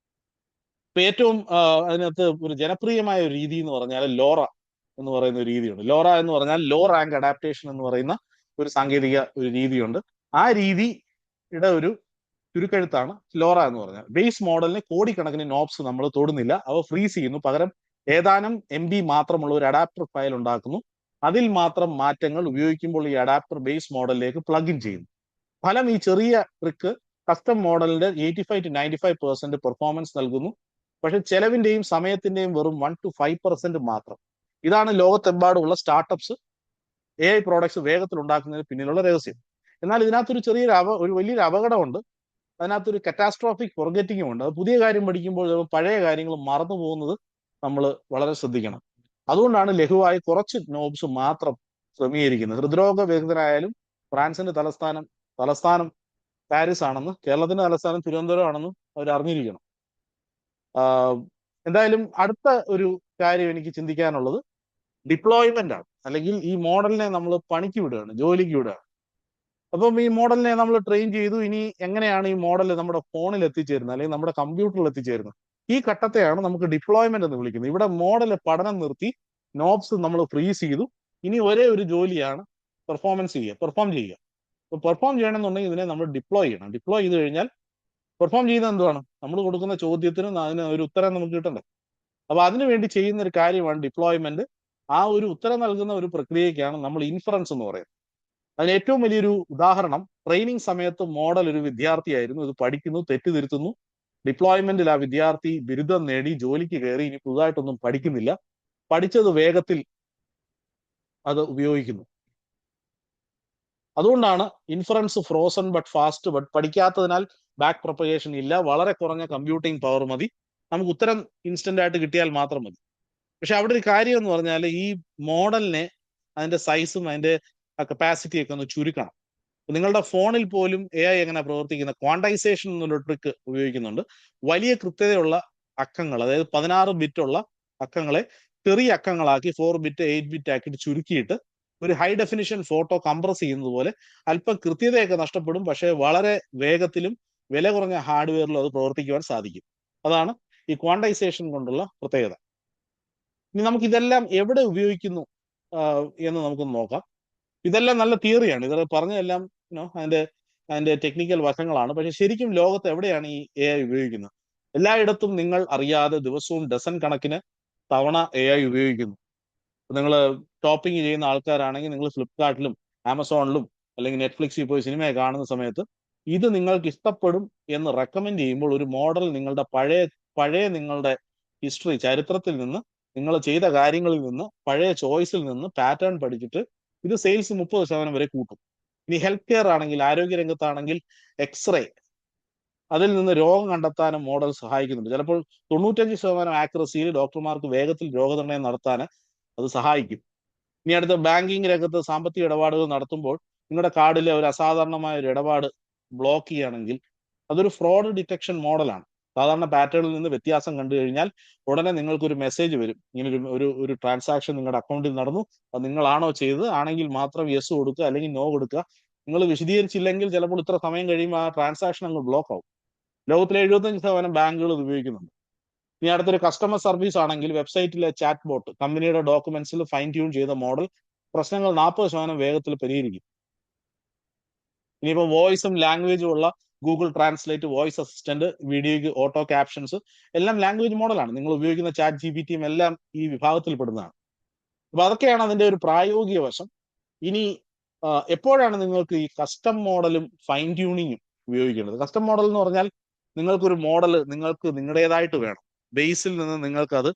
ഇപ്പൊ ഏറ്റവും അതിനകത്ത് ഒരു ജനപ്രിയമായ ഒരു രീതി എന്ന് പറഞ്ഞാൽ ലോറ എന്ന് പറയുന്ന ഒരു രീതിയുണ്ട്. ലോറ എന്ന് പറഞ്ഞാൽ ലോ റാങ്ക് അഡാപ്റ്റേഷൻ എന്ന് പറയുന്ന ഒരു സാങ്കേതിക ഒരു രീതിയുണ്ട്. ആ രീതിയുടെ ഒരു ചുരുക്കെഴുത്താണ് ലോറ എന്ന് പറഞ്ഞാൽ. ബേസ് മോഡലിന് കോടിക്കണക്കിന് നോബ്സ് നമ്മൾ തൊടുന്നില്ല, അവ ഫ്രീസ് ചെയ്യുന്നു. പകരം ഏതാനും MB മാത്രമുള്ള ഒരു അഡാപ്റ്റർ ഫയൽ ഉണ്ടാക്കുന്നു. അതിൽ മാത്രം മാറ്റങ്ങൾ ഉപയോഗിക്കുമ്പോൾ ഈ അഡാപ്റ്റർ ബേസ് മോഡലിലേക്ക് പ്ലഗ് ഇൻ ചെയ്യുന്നു. ഫലം ഈ ചെറിയ ട്രിക്ക് കസ്റ്റം മോഡലിന്റെ 85 to 95% പെർഫോമൻസ് നൽകുന്നു. പക്ഷെ ചെലവിന്റെയും സമയത്തിന്റെയും വെറും 1 to 5% മാത്രം. ഇതാണ് ലോകത്തെമ്പാടുമുള്ള സ്റ്റാർട്ടപ്സ് AI പ്രോഡക്ട്സ് വേഗത്തിൽ ഉണ്ടാക്കുന്നതിന് പിന്നിലുള്ള രഹസ്യം. എന്നാൽ ഇതിനകത്തൊരു ഒരു വലിയൊരു അപകടമുണ്ട്. അതിനകത്തൊരു കറ്റാസ്ട്രോഫിക് ഫൊർഗറ്റിംഗും ഉണ്ട്. അത് പുതിയ കാര്യം പഠിക്കുമ്പോൾ പഴയ കാര്യങ്ങൾ മറന്നു പോകുന്നത് നമ്മൾ വളരെ ശ്രദ്ധിക്കണം. അതുകൊണ്ടാണ് ലഘുവായി കുറച്ച് നോബ്സ് മാത്രം ക്രമീകരിക്കുന്നത്. ഹൃദ്രോഗ വിദഗ്ധനായാലും ഫ്രാൻസിന്റെ തലസ്ഥാനം പാരീസ് ആണെന്ന്, കേരളത്തിന്റെ തലസ്ഥാനം തിരുവനന്തപുരം ആണെന്ന് അവർ അറിഞ്ഞിരിക്കണം. എന്തായാലും അടുത്ത ഒരു കാര്യം എനിക്ക് ചിന്തിക്കാനുള്ളത് ഡിപ്ലോയ്മെന്റ് ആണ്. അല്ലെങ്കിൽ ഈ മോഡലിനെ നമ്മൾ പണിക്ക് വിടുകയാണ്, ജോലിക്ക് വിടുകയാണ്. അപ്പം ഈ മോഡലിനെ നമ്മൾ ട്രെയിൻ ചെയ്തു. ഇനി എങ്ങനെയാണ് ഈ മോഡൽ നമ്മുടെ ഫോണിൽ എത്തിച്ചേരുന്നത് അല്ലെങ്കിൽ നമ്മുടെ കമ്പ്യൂട്ടറിൽ എത്തിച്ചേരുന്നത്? ഈ ഘട്ടത്തെയാണ് നമുക്ക് ഡിപ്ലോയ്മെന്റ് എന്ന് വിളിക്കുന്നത്. ഇവിടെ മോഡൽ പഠനം നിർത്തി, നോബ്സ് നമ്മൾ ഫ്രീസ് ചെയ്തു. ഇനി ഒരേ ഒരു ജോലിയാണ് പെർഫോം ചെയ്യുക. അപ്പോൾ പെർഫോം ചെയ്യണമെന്നുണ്ടെങ്കിൽ ഇതിനെ നമ്മൾ ഡിപ്ലോയ് ചെയ്യണം. ഡിപ്ലോയ് ചെയ്ത് കഴിഞ്ഞാൽ പെർഫോം ചെയ്യുന്നത് എന്തുവാണ്? നമ്മൾ കൊടുക്കുന്ന ചോദ്യത്തിനും അതിന് ഒരു ഉത്തരം നമുക്ക് കിട്ടണ്ടേ? അപ്പൊ അതിനുവേണ്ടി ചെയ്യുന്ന ഒരു കാര്യമാണ് ഡിപ്ലോയ്മെന്റ്. ആ ഒരു ഉത്തരം നൽകുന്ന ഒരു പ്രക്രിയയ്ക്കാണ് നമ്മൾ ഇൻഫറൻസ് എന്ന് പറയുന്നത്. അതിന് ഏറ്റവും വലിയൊരു ഉദാഹരണം, ട്രെയിനിങ് സമയത്ത് മോഡൽ ഒരു വിദ്യാർത്ഥിയായിരുന്നു. ഇത് പഠിക്കുന്നു, തെറ്റുതിരുത്തുന്നു. ഡിപ്ലോയ്മെന്റിൽ ആ വിദ്യാർത്ഥി ബിരുദം നേടി, ജോലിക്ക് കയറി, ഇനി പുതുതായിട്ടൊന്നും പഠിക്കുന്നില്ല. പഠിച്ചത് വേഗത്തിൽ അത് ഉപയോഗിക്കുന്നു. അതുകൊണ്ടാണ് inference frozen but fast. But പഠിക്കാത്തതിനാൽ ബാക്ക് പ്രൊപ്പഗേഷൻ ഇല്ല. വളരെ കുറഞ്ഞ കമ്പ്യൂട്ടിംഗ് പവർ മതി. നമുക്ക് ഉത്തരം ഇൻസ്റ്റന്റ് ആയിട്ട് കിട്ടിയാൽ മാത്രം മതി. പക്ഷെ അവിടെ ഒരു കാര്യം എന്ന് പറഞ്ഞാൽ ഈ മോഡലിനെ, അതിന്റെ സൈസും അതിന്റെ കപ്പാസിറ്റി ഒക്കെ ഒന്ന് ചുരുക്കണം. നിങ്ങളുടെ ഫോണിൽ പോലും AI എങ്ങനെ പ്രവർത്തിക്കുന്ന ക്വാണ്ടൈസേഷൻ എന്നുള്ള ട്രിക്ക് ഉപയോഗിക്കുന്നുണ്ട്. വലിയ കൃത്യതയുള്ള അക്കങ്ങൾ, അതായത് 16 ബിറ്റുള്ള അക്കങ്ങളെ ചെറിയ അക്കങ്ങളാക്കി 4 ബിറ്റ് 8 ബിറ്റ് ആക്കിയിട്ട് ചുരുക്കിയിട്ട് ഒരു ഹൈ ഡെഫിനിഷൻ ഫോട്ടോ കംപ്രസ് ചെയ്യുന്നത് പോലെ അല്പം കൃത്യതയൊക്കെ നഷ്ടപ്പെടും. പക്ഷേ വളരെ വേഗത്തിലും വില കുറഞ്ഞ ഹാർഡ്വെയറിലും അത് പ്രവർത്തിക്കുവാൻ സാധിക്കും. അതാണ് ഈ ക്വാണ്ടൈസേഷൻ കൊണ്ടുള്ള പ്രത്യേകത. ഇനി നമുക്ക് ഇതെല്ലാം എവിടെ ഉപയോഗിക്കുന്നു എന്ന് നമുക്കൊന്ന് നോക്കാം. ഇതെല്ലാം നല്ല തിയറിയാണ്. ഇത് പറഞ്ഞതെല്ലാം അതിന്റെ ടെക്നിക്കൽ വശങ്ങളാണ്. പക്ഷെ ശരിക്കും ലോകത്ത് എവിടെയാണ് ഈ AI ഉപയോഗിക്കുന്നത്? എല്ലായിടത്തും നിങ്ങൾ അറിയാതെ ദിവസവും ഡസൻ കണക്കിന് തവണ AI ഉപയോഗിക്കുന്നു. നിങ്ങൾ ഷോപ്പിംഗ് ചെയ്യുന്ന ആൾക്കാരാണെങ്കിൽ നിങ്ങൾ ഫ്ലിപ്കാർട്ടിലും ആമസോണിലും അല്ലെങ്കിൽ നെറ്റ്ഫ്ലിക്സിൽ പോയി സിനിമ കാണുന്ന സമയത്ത് ഇത് നിങ്ങൾക്ക് ഇഷ്ടപ്പെടും എന്ന് റെക്കമെൻഡ് ചെയ്യുമ്പോൾ ഒരു മോഡൽ നിങ്ങളുടെ പഴയ നിങ്ങളുടെ ഹിസ്റ്ററി, ചരിത്രത്തിൽ നിന്ന്, നിങ്ങൾ ചെയ്ത കാര്യങ്ങളിൽ നിന്ന്, പഴയ ചോയ്സിൽ നിന്ന് പാറ്റേൺ പഠിച്ചിട്ട് ഇത് സെയിൽസ് 30% വരെ കൂട്ടും. ഇനി ഹെൽത്ത് കെയർ ആണെങ്കിൽ, ആരോഗ്യരംഗത്താണെങ്കിൽ എക്സ്റേ, അതിൽ നിന്ന് രോഗം കണ്ടെത്താനും മോഡൽ സഹായിക്കുന്നുണ്ട്. ചിലപ്പോൾ 95% ആക്യുറസിയിൽ ഡോക്ടർമാർക്ക് വേഗത്തിൽ രോഗനിർണയം നടത്താൻ അത് സഹായിക്കും. ഇനി അടുത്ത ബാങ്കിങ് രംഗത്ത് സാമ്പത്തിക ഇടപാടുകൾ നടത്തുമ്പോൾ നിങ്ങളുടെ കാർഡിലെ ഒരു അസാധാരണമായ ഒരു ഇടപാട് ബ്ലോക്ക് ചെയ്യുകയാണെങ്കിൽ അതൊരു ഫ്രോഡ് ഡിറ്റക്ഷൻ മോഡലാണ്. സാധാരണ പാറ്റേണിൽ നിന്ന് വ്യത്യാസം കണ്ടു കഴിഞ്ഞാൽ ഉടനെ നിങ്ങൾക്കൊരു മെസ്സേജ് വരും, ഇങ്ങനെ ഒരു ട്രാൻസാക്ഷൻ നിങ്ങളുടെ അക്കൗണ്ടിൽ നടന്നു, അത് നിങ്ങളാണോ ചെയ്തത്? ആണെങ്കിൽ മാത്രം യെസ് കൊടുക്കുക, അല്ലെങ്കിൽ നോ കൊടുക്കുക. നിങ്ങൾ വിശദീകരിച്ചില്ലെങ്കിൽ ചിലപ്പോൾ ഇത്ര സമയം കഴിയുമ്പോൾ ആ ട്രാൻസാക്ഷൻ അങ്ങ് ബ്ലോക്ക് ആവും. ലോകത്തിലെ 75% ബാങ്കുകൾ ഇത് ഉപയോഗിക്കുന്നുണ്ട്. ഇനി അടുത്തൊരു കസ്റ്റമർ സർവീസ് ആണെങ്കിൽ വെബ്സൈറ്റിലെ ചാറ്റ് ബോട്ട് കമ്പനിയുടെ ഡോക്യുമെന്റ്സിൽ ഫൈൻ ട്യൂൺ ചെയ്ത മോഡൽ പ്രശ്നങ്ങൾ 40% വേഗത്തിൽ പരിഹരിക്കും. ഇനിയിപ്പോൾ വോയിസും ലാംഗ്വേജും ഉള്ള ഗൂഗിൾ ട്രാൻസ്ലേറ്റ്, വോയിസ് അസിസ്റ്റന്റ്, വീഡിയോയ്ക്ക് ഓട്ടോ ക്യാപ്ഷൻസ് എല്ലാം ലാംഗ്വേജ് മോഡലാണ്. നിങ്ങൾ ഉപയോഗിക്കുന്ന ചാറ്റ് GPT എല്ലാം ഈ വിഭാഗത്തിൽ പെടുന്നതാണ്. അപ്പൊ അതൊക്കെയാണ് അതിന്റെ ഒരു പ്രായോഗിക വശം. ഇനി എപ്പോഴാണ് നിങ്ങൾക്ക് ഈ കസ്റ്റം മോഡലും ഫൈൻ ട്യൂണിങ്ങും ഉപയോഗിക്കേണ്ടത്? കസ്റ്റം മോഡൽ എന്ന് പറഞ്ഞാൽ നിങ്ങൾക്കൊരു മോഡൽ നിങ്ങൾക്ക് നിങ്ങളുടേതായിട്ട് വേണം. ബേസിൽ നിന്ന് നിങ്ങൾക്ക് അത്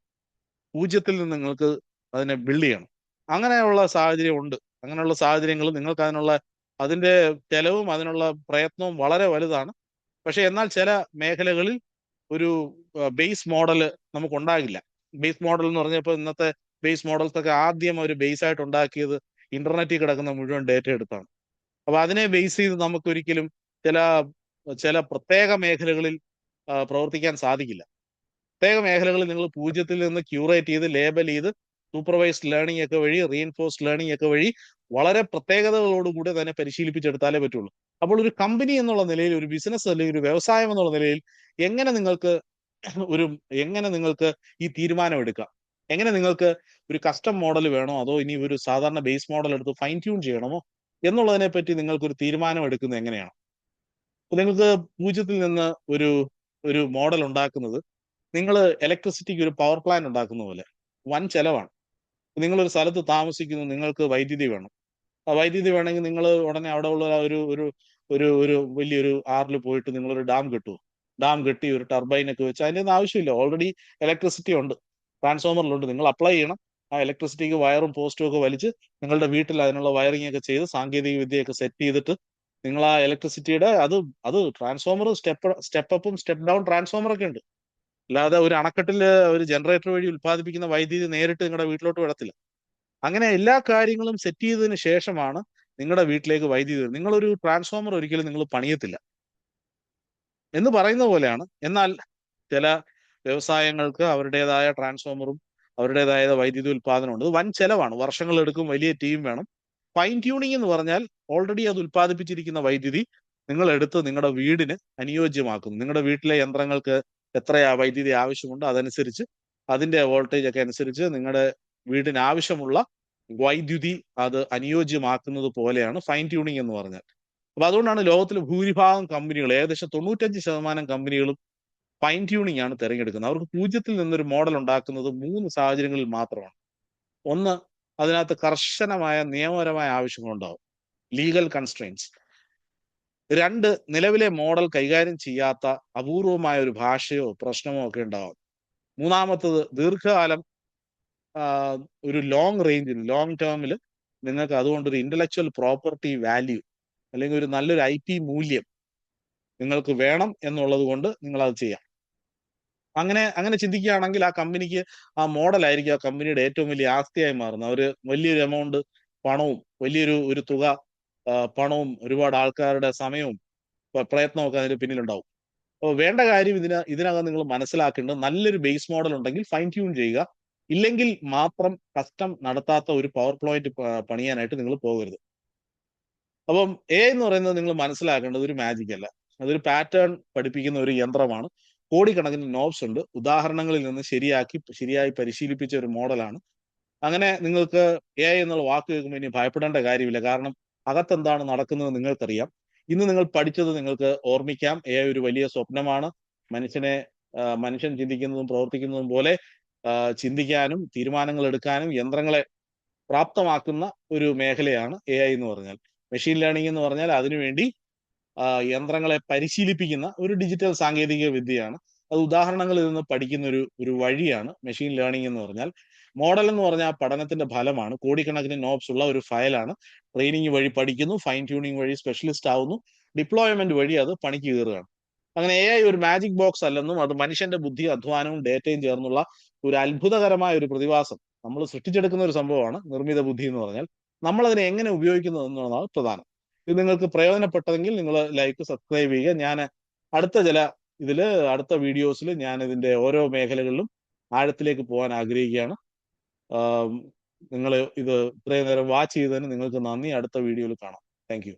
പൂജ്യത്തിൽ നിന്ന് നിങ്ങൾക്ക് അതിനെ ബിൽഡ് ചെയ്യണം. അങ്ങനെയുള്ള സാഹചര്യം ഉണ്ട്. അങ്ങനെയുള്ള സാഹചര്യങ്ങൾ നിങ്ങൾക്ക് അതിന്റെ ചെലവും അതിനുള്ള പ്രയത്നവും വളരെ വലുതാണ്. പക്ഷെ എന്നാൽ ചില മേഖലകളിൽ ഒരു ബേസ് മോഡൽ നമുക്ക് ഉണ്ടാകില്ല. ബേസ് മോഡൽ എന്ന് പറഞ്ഞപ്പോൾ ഇന്നത്തെ ബേസ് മോഡൽസ് ഒക്കെ ആദ്യം ഒരു ബേസ് ആയിട്ട് ഉണ്ടാക്കിയത് ഇന്റർനെറ്റിൽ കിടക്കുന്ന മുഴുവൻ ഡേറ്റ എടുത്താണ്. അപ്പൊ അതിനെ ബേസ് ചെയ്ത് നമുക്ക് ഒരിക്കലും ചില ചില പ്രത്യേക മേഖലകളിൽ പ്രവർത്തിക്കാൻ സാധിക്കില്ല. പ്രത്യേക മേഖലകളിൽ നിങ്ങൾ പൂജ്യത്തിൽ നിന്ന് ക്യൂറേറ്റ് ചെയ്ത് ലേബൽ ചെയ്ത് സൂപ്പർവൈസ്ഡ് ലേണിംഗ് ഒക്കെ വഴി, റീഇൻഫോഴ്സ്ഡ് ലേണിംഗ് ഒക്കെ വഴി വളരെ പ്രത്യേകതകളോടുകൂടി തന്നെ പരിശീലിപ്പിച്ചെടുത്താലേ പറ്റുള്ളൂ. അപ്പോൾ ഒരു കമ്പനി എന്നുള്ള നിലയിൽ, ഒരു ബിസിനസ് അല്ലെങ്കിൽ ഒരു വ്യവസായം എന്നുള്ള നിലയിൽ എങ്ങനെ നിങ്ങൾക്ക് ഈ തീരുമാനം എടുക്കാം? എങ്ങനെ നിങ്ങൾക്ക് ഒരു കസ്റ്റം മോഡൽ വേണോ അതോ ഇനി ഒരു സാധാരണ ബേസ് മോഡൽ എടുത്ത് ഫൈൻ ട്യൂൺ ചെയ്യണമോ എന്നുള്ളതിനെ പറ്റി നിങ്ങൾക്കൊരു തീരുമാനം എടുക്കുന്നത് എങ്ങനെയാണ്? നിങ്ങൾക്ക് പൂജ്യത്തിൽ നിന്ന് ഒരു മോഡൽ ഉണ്ടാക്കുന്നത് നിങ്ങൾ ഇലക്ട്രിസിറ്റിക്ക് ഒരു പവർ പ്ലാന്റ് ഉണ്ടാക്കുന്ന പോലെ വൻ ചെലവാണ്. നിങ്ങളൊരു സ്ഥലത്ത് താമസിക്കുന്നു, നിങ്ങൾക്ക് വൈദ്യുതി വേണം. വൈദ്യുതി വേണമെങ്കിൽ നിങ്ങൾ ഉടനെ അവിടെ ഉള്ള ഒരു വലിയൊരു ആറിൽ പോയിട്ട് നിങ്ങളൊരു ഡാം കെട്ടുമോ? ഡാം കെട്ടി ഒരു ടർബൈനൊക്കെ വെച്ച് അതിൻ്റെ ഒന്നും ആവശ്യമില്ല. ഓൾറെഡി ഇലക്ട്രിസിറ്റി ഉണ്ട്, ട്രാൻസ്ഫോമറിലുണ്ട്. നിങ്ങൾ അപ്ലൈ ചെയ്യണം. ആ ഇലക്ട്രിസിറ്റിക്ക് വയറും പോസ്റ്റും ഒക്കെ വലിച്ച് നിങ്ങളുടെ വീട്ടിൽ അതിനുള്ള വയറിംഗ് ഒക്കെ ചെയ്ത് സാങ്കേതിക വിദ്യയൊക്കെ സെറ്റ് ചെയ്തിട്ട് നിങ്ങൾ ആ ഇലക്ട്രിസിറ്റിയുടെ അത് ട്രാൻസ്ഫോമർ സ്റ്റെപ്പ് അപ്പും സ്റ്റെപ്പ് ഡൗൺ ട്രാൻസ്ഫോമർ ഒക്കെ ഉണ്ട്. അല്ലാതെ ഒരു അണക്കെട്ടിൽ ഒരു ജനറേറ്റർ വഴി ഉത്പാദിപ്പിക്കുന്ന വൈദ്യുതി നേരിട്ട് നിങ്ങളുടെ വീട്ടിലോട്ട് വിടത്തില്ല. അങ്ങനെ എല്ലാ കാര്യങ്ങളും സെറ്റ് ചെയ്തതിന് ശേഷമാണ് നിങ്ങളുടെ വീട്ടിലേക്ക് വൈദ്യുതി വരുന്നത്. നിങ്ങളൊരു ട്രാൻസ്ഫോമർ ഒരിക്കലും നിങ്ങൾ പണിയത്തില്ല എന്ന് പറയുന്ന പോലെയാണ്. എന്നാൽ ചില വ്യവസായങ്ങൾക്ക് അവരുടേതായ ട്രാൻസ്ഫോമറും അവരുടേതായ വൈദ്യുതി ഉത്പാദനമുണ്ട്. അത് വൻ ചെലവാണ്, വർഷങ്ങളെടുക്കും, വലിയ ടീം വേണം. ഫൈൻ ട്യൂണിംഗ് എന്ന് പറഞ്ഞാൽ ഓൾറെഡി അത് ഉത്പാദിപ്പിച്ചിരിക്കുന്ന വൈദ്യുതി നിങ്ങൾ എടുത്ത് നിങ്ങളുടെ വീടിന് അനുയോജ്യമാക്കുന്നു. നിങ്ങളുടെ വീട്ടിലെ യന്ത്രങ്ങൾക്ക് എത്രയാ വൈദ്യുതി ആവശ്യമുണ്ട് അതനുസരിച്ച്, അതിന്റെ വോൾട്ടേജ് ഒക്കെ അനുസരിച്ച് നിങ്ങളുടെ വീടിന് ആവശ്യമുള്ള വൈദ്യുതി അത് അനുയോജ്യമാക്കുന്നത് പോലെയാണ് ഫൈൻ ട്യൂണിംഗ് എന്ന് പറഞ്ഞാൽ. അപ്പൊ അതുകൊണ്ടാണ് ലോകത്തിലെ ഭൂരിഭാഗം കമ്പനികൾ, ഏകദേശം 95% കമ്പനികളും ഫൈൻ ട്യൂണിംഗ് ആണ് തിരഞ്ഞെടുക്കുന്നത്. അവർക്ക് പൂജ്യത്തിൽ നിന്നൊരു മോഡൽ ഉണ്ടാക്കുന്നത് 3 സാഹചര്യങ്ങളിൽ മാത്രമാണ്. ഒന്ന്, അതിനകത്ത് കർശനമായ നിയമപരമായ ആവശ്യങ്ങളുണ്ടാവും, ലീഗൽ കൺസ്ട്രെയിൻസ്. 2, നിലവിലെ മോഡൽ കൈകാര്യം ചെയ്യാത്ത അപൂർവമായ ഒരു ഭാഷയോ പ്രശ്നമോ ഒക്കെ ഉണ്ടാവും. 3-മത്തത്, ദീർഘകാലം ഒരു ലോങ് ടേമിൽ നിങ്ങൾക്ക് അതുകൊണ്ടൊരു ഇന്റലക്ച്വൽ പ്രോപ്പർട്ടി വാല്യൂ അല്ലെങ്കിൽ ഒരു നല്ലൊരു IP മൂല്യം നിങ്ങൾക്ക് വേണം എന്നുള്ളത് കൊണ്ട് നിങ്ങൾ അത് ചെയ്യാം. അങ്ങനെ ചിന്തിക്കുകയാണെങ്കിൽ ആ കമ്പനിക്ക് ആ മോഡലായിരിക്കും ആ കമ്പനിയുടെ ഏറ്റവും വലിയ ആസ്തിയായി മാറുന്നത്. അവർ വലിയൊരു എമൗണ്ട് പണവും വലിയൊരു തുക പണവും ഒരുപാട് ആൾക്കാരുടെ സമയവും പ്രയത്നവും ഒക്കെ അതിന് പിന്നിലുണ്ടാവും. അപ്പോൾ വേണ്ട കാര്യം ഇതിനകം നിങ്ങൾ മനസ്സിലാക്കേണ്ടത്, നല്ലൊരു ബേസ് മോഡൽ ഉണ്ടെങ്കിൽ ഫൈൻ ട്യൂൺ ചെയ്യുക. ഇല്ലെങ്കിൽ മാത്രം കസ്റ്റം നടത്താത്ത ഒരു പവർ പ്ലോയിന്റ് പണിയാനായിട്ട് നിങ്ങൾ പോകരുത്. അപ്പം എന്ന് പറയുന്നത് നിങ്ങൾ മനസ്സിലാക്കേണ്ടത് ഒരു മാജിക് അല്ല, അതൊരു പാറ്റേൺ പഠിപ്പിക്കുന്ന ഒരു യന്ത്രമാണ്. കോടിക്കണക്കിന് നോബ്സ് ഉണ്ട്. ഉദാഹരണങ്ങളിൽ നിന്ന് ശരിയായി പരിശീലിപ്പിച്ച ഒരു മോഡലാണ്. അങ്ങനെ നിങ്ങൾക്ക് എന്നുള്ള വാക്ക് കേൾക്കുമ്പോൾ ഇനി ഭയപ്പെടേണ്ട കാര്യമില്ല. കാരണം അകത്തെന്താണ് നടക്കുന്നത് നിങ്ങൾക്കറിയാം. ഇന്ന് നിങ്ങൾ പഠിച്ചത് നിങ്ങൾക്ക് ഓർമ്മിക്കാം. ഒരു വലിയ സ്വപ്നമാണ്. മനുഷ്യൻ ചിന്തിക്കുന്നതും പ്രവർത്തിക്കുന്നതും പോലെ ചിന്തിക്കാനും തീരുമാനങ്ങൾ എടുക്കാനും യന്ത്രങ്ങളെ പ്രാപ്തമാക്കുന്ന ഒരു മേഖലയാണ് എന്ന് പറഞ്ഞാൽ. മെഷീൻ ലേണിംഗ് എന്ന് പറഞ്ഞാൽ അതിനുവേണ്ടി യന്ത്രങ്ങളെ പരിശീലിപ്പിക്കുന്ന ഒരു ഡിജിറ്റൽ സാങ്കേതിക വിദ്യയാണ്. അത് ഉദാഹരണങ്ങളിൽ നിന്ന് പഠിക്കുന്ന ഒരു വഴിയാണ് മെഷീൻ ലേണിംഗ് എന്ന് പറഞ്ഞാൽ. മോഡൽ എന്ന് പറഞ്ഞാൽ പഠനത്തിന്റെ ഫലമാണ്. കോടിക്കണക്കിന് നോബ്സ് ഉള്ള ഒരു ഫയലാണ്. ട്രെയിനിങ് വഴി പഠിക്കുന്നു, ഫൈൻ ട്യൂണിംഗ് വഴി സ്പെഷ്യലിസ്റ്റ് ആവുന്നു, ഡിപ്ലോയ്മെന്റ് വഴി അത് പണിക്ക് കയറുകയാണ്. അങ്ങനെ ഒരു മാജിക് ബോക്സ് അല്ലെന്നും അത് മനുഷ്യന്റെ ബുദ്ധി, അധ്വാനവും ഡേറ്റയും ചേർന്നുള്ള ഒരു അത്ഭുതകരമായ ഒരു പ്രതിഭാസം നമ്മൾ സൃഷ്ടിച്ചെടുക്കുന്ന ഒരു സംഭവമാണ് നിർമ്മിത ബുദ്ധി എന്ന് പറഞ്ഞാൽ. നമ്മൾ അതിനെ എങ്ങനെ ഉപയോഗിക്കുന്നത് എന്നുള്ളതാണ് പ്രധാനം. ഇത് നിങ്ങൾക്ക് പ്രയോജനപ്പെട്ടതെങ്കിൽ നിങ്ങൾ ലൈക്ക്, സബ്സ്ക്രൈബ് ചെയ്യുക. ഞാൻ അടുത്ത വീഡിയോസിൽ ഞാൻ ഇതിന്റെ ഓരോ മേഖലകളിലും ആഴത്തിലേക്ക് പോകാൻ ആഗ്രഹിക്കുകയാണ്. നിങ്ങൾ ഇത് ഇത്രയും നേരം വാച്ച് ചെയ്തതിന് നിങ്ങൾക്ക് നന്ദി. അടുത്ത വീഡിയോയിൽ കാണാം. Thank you.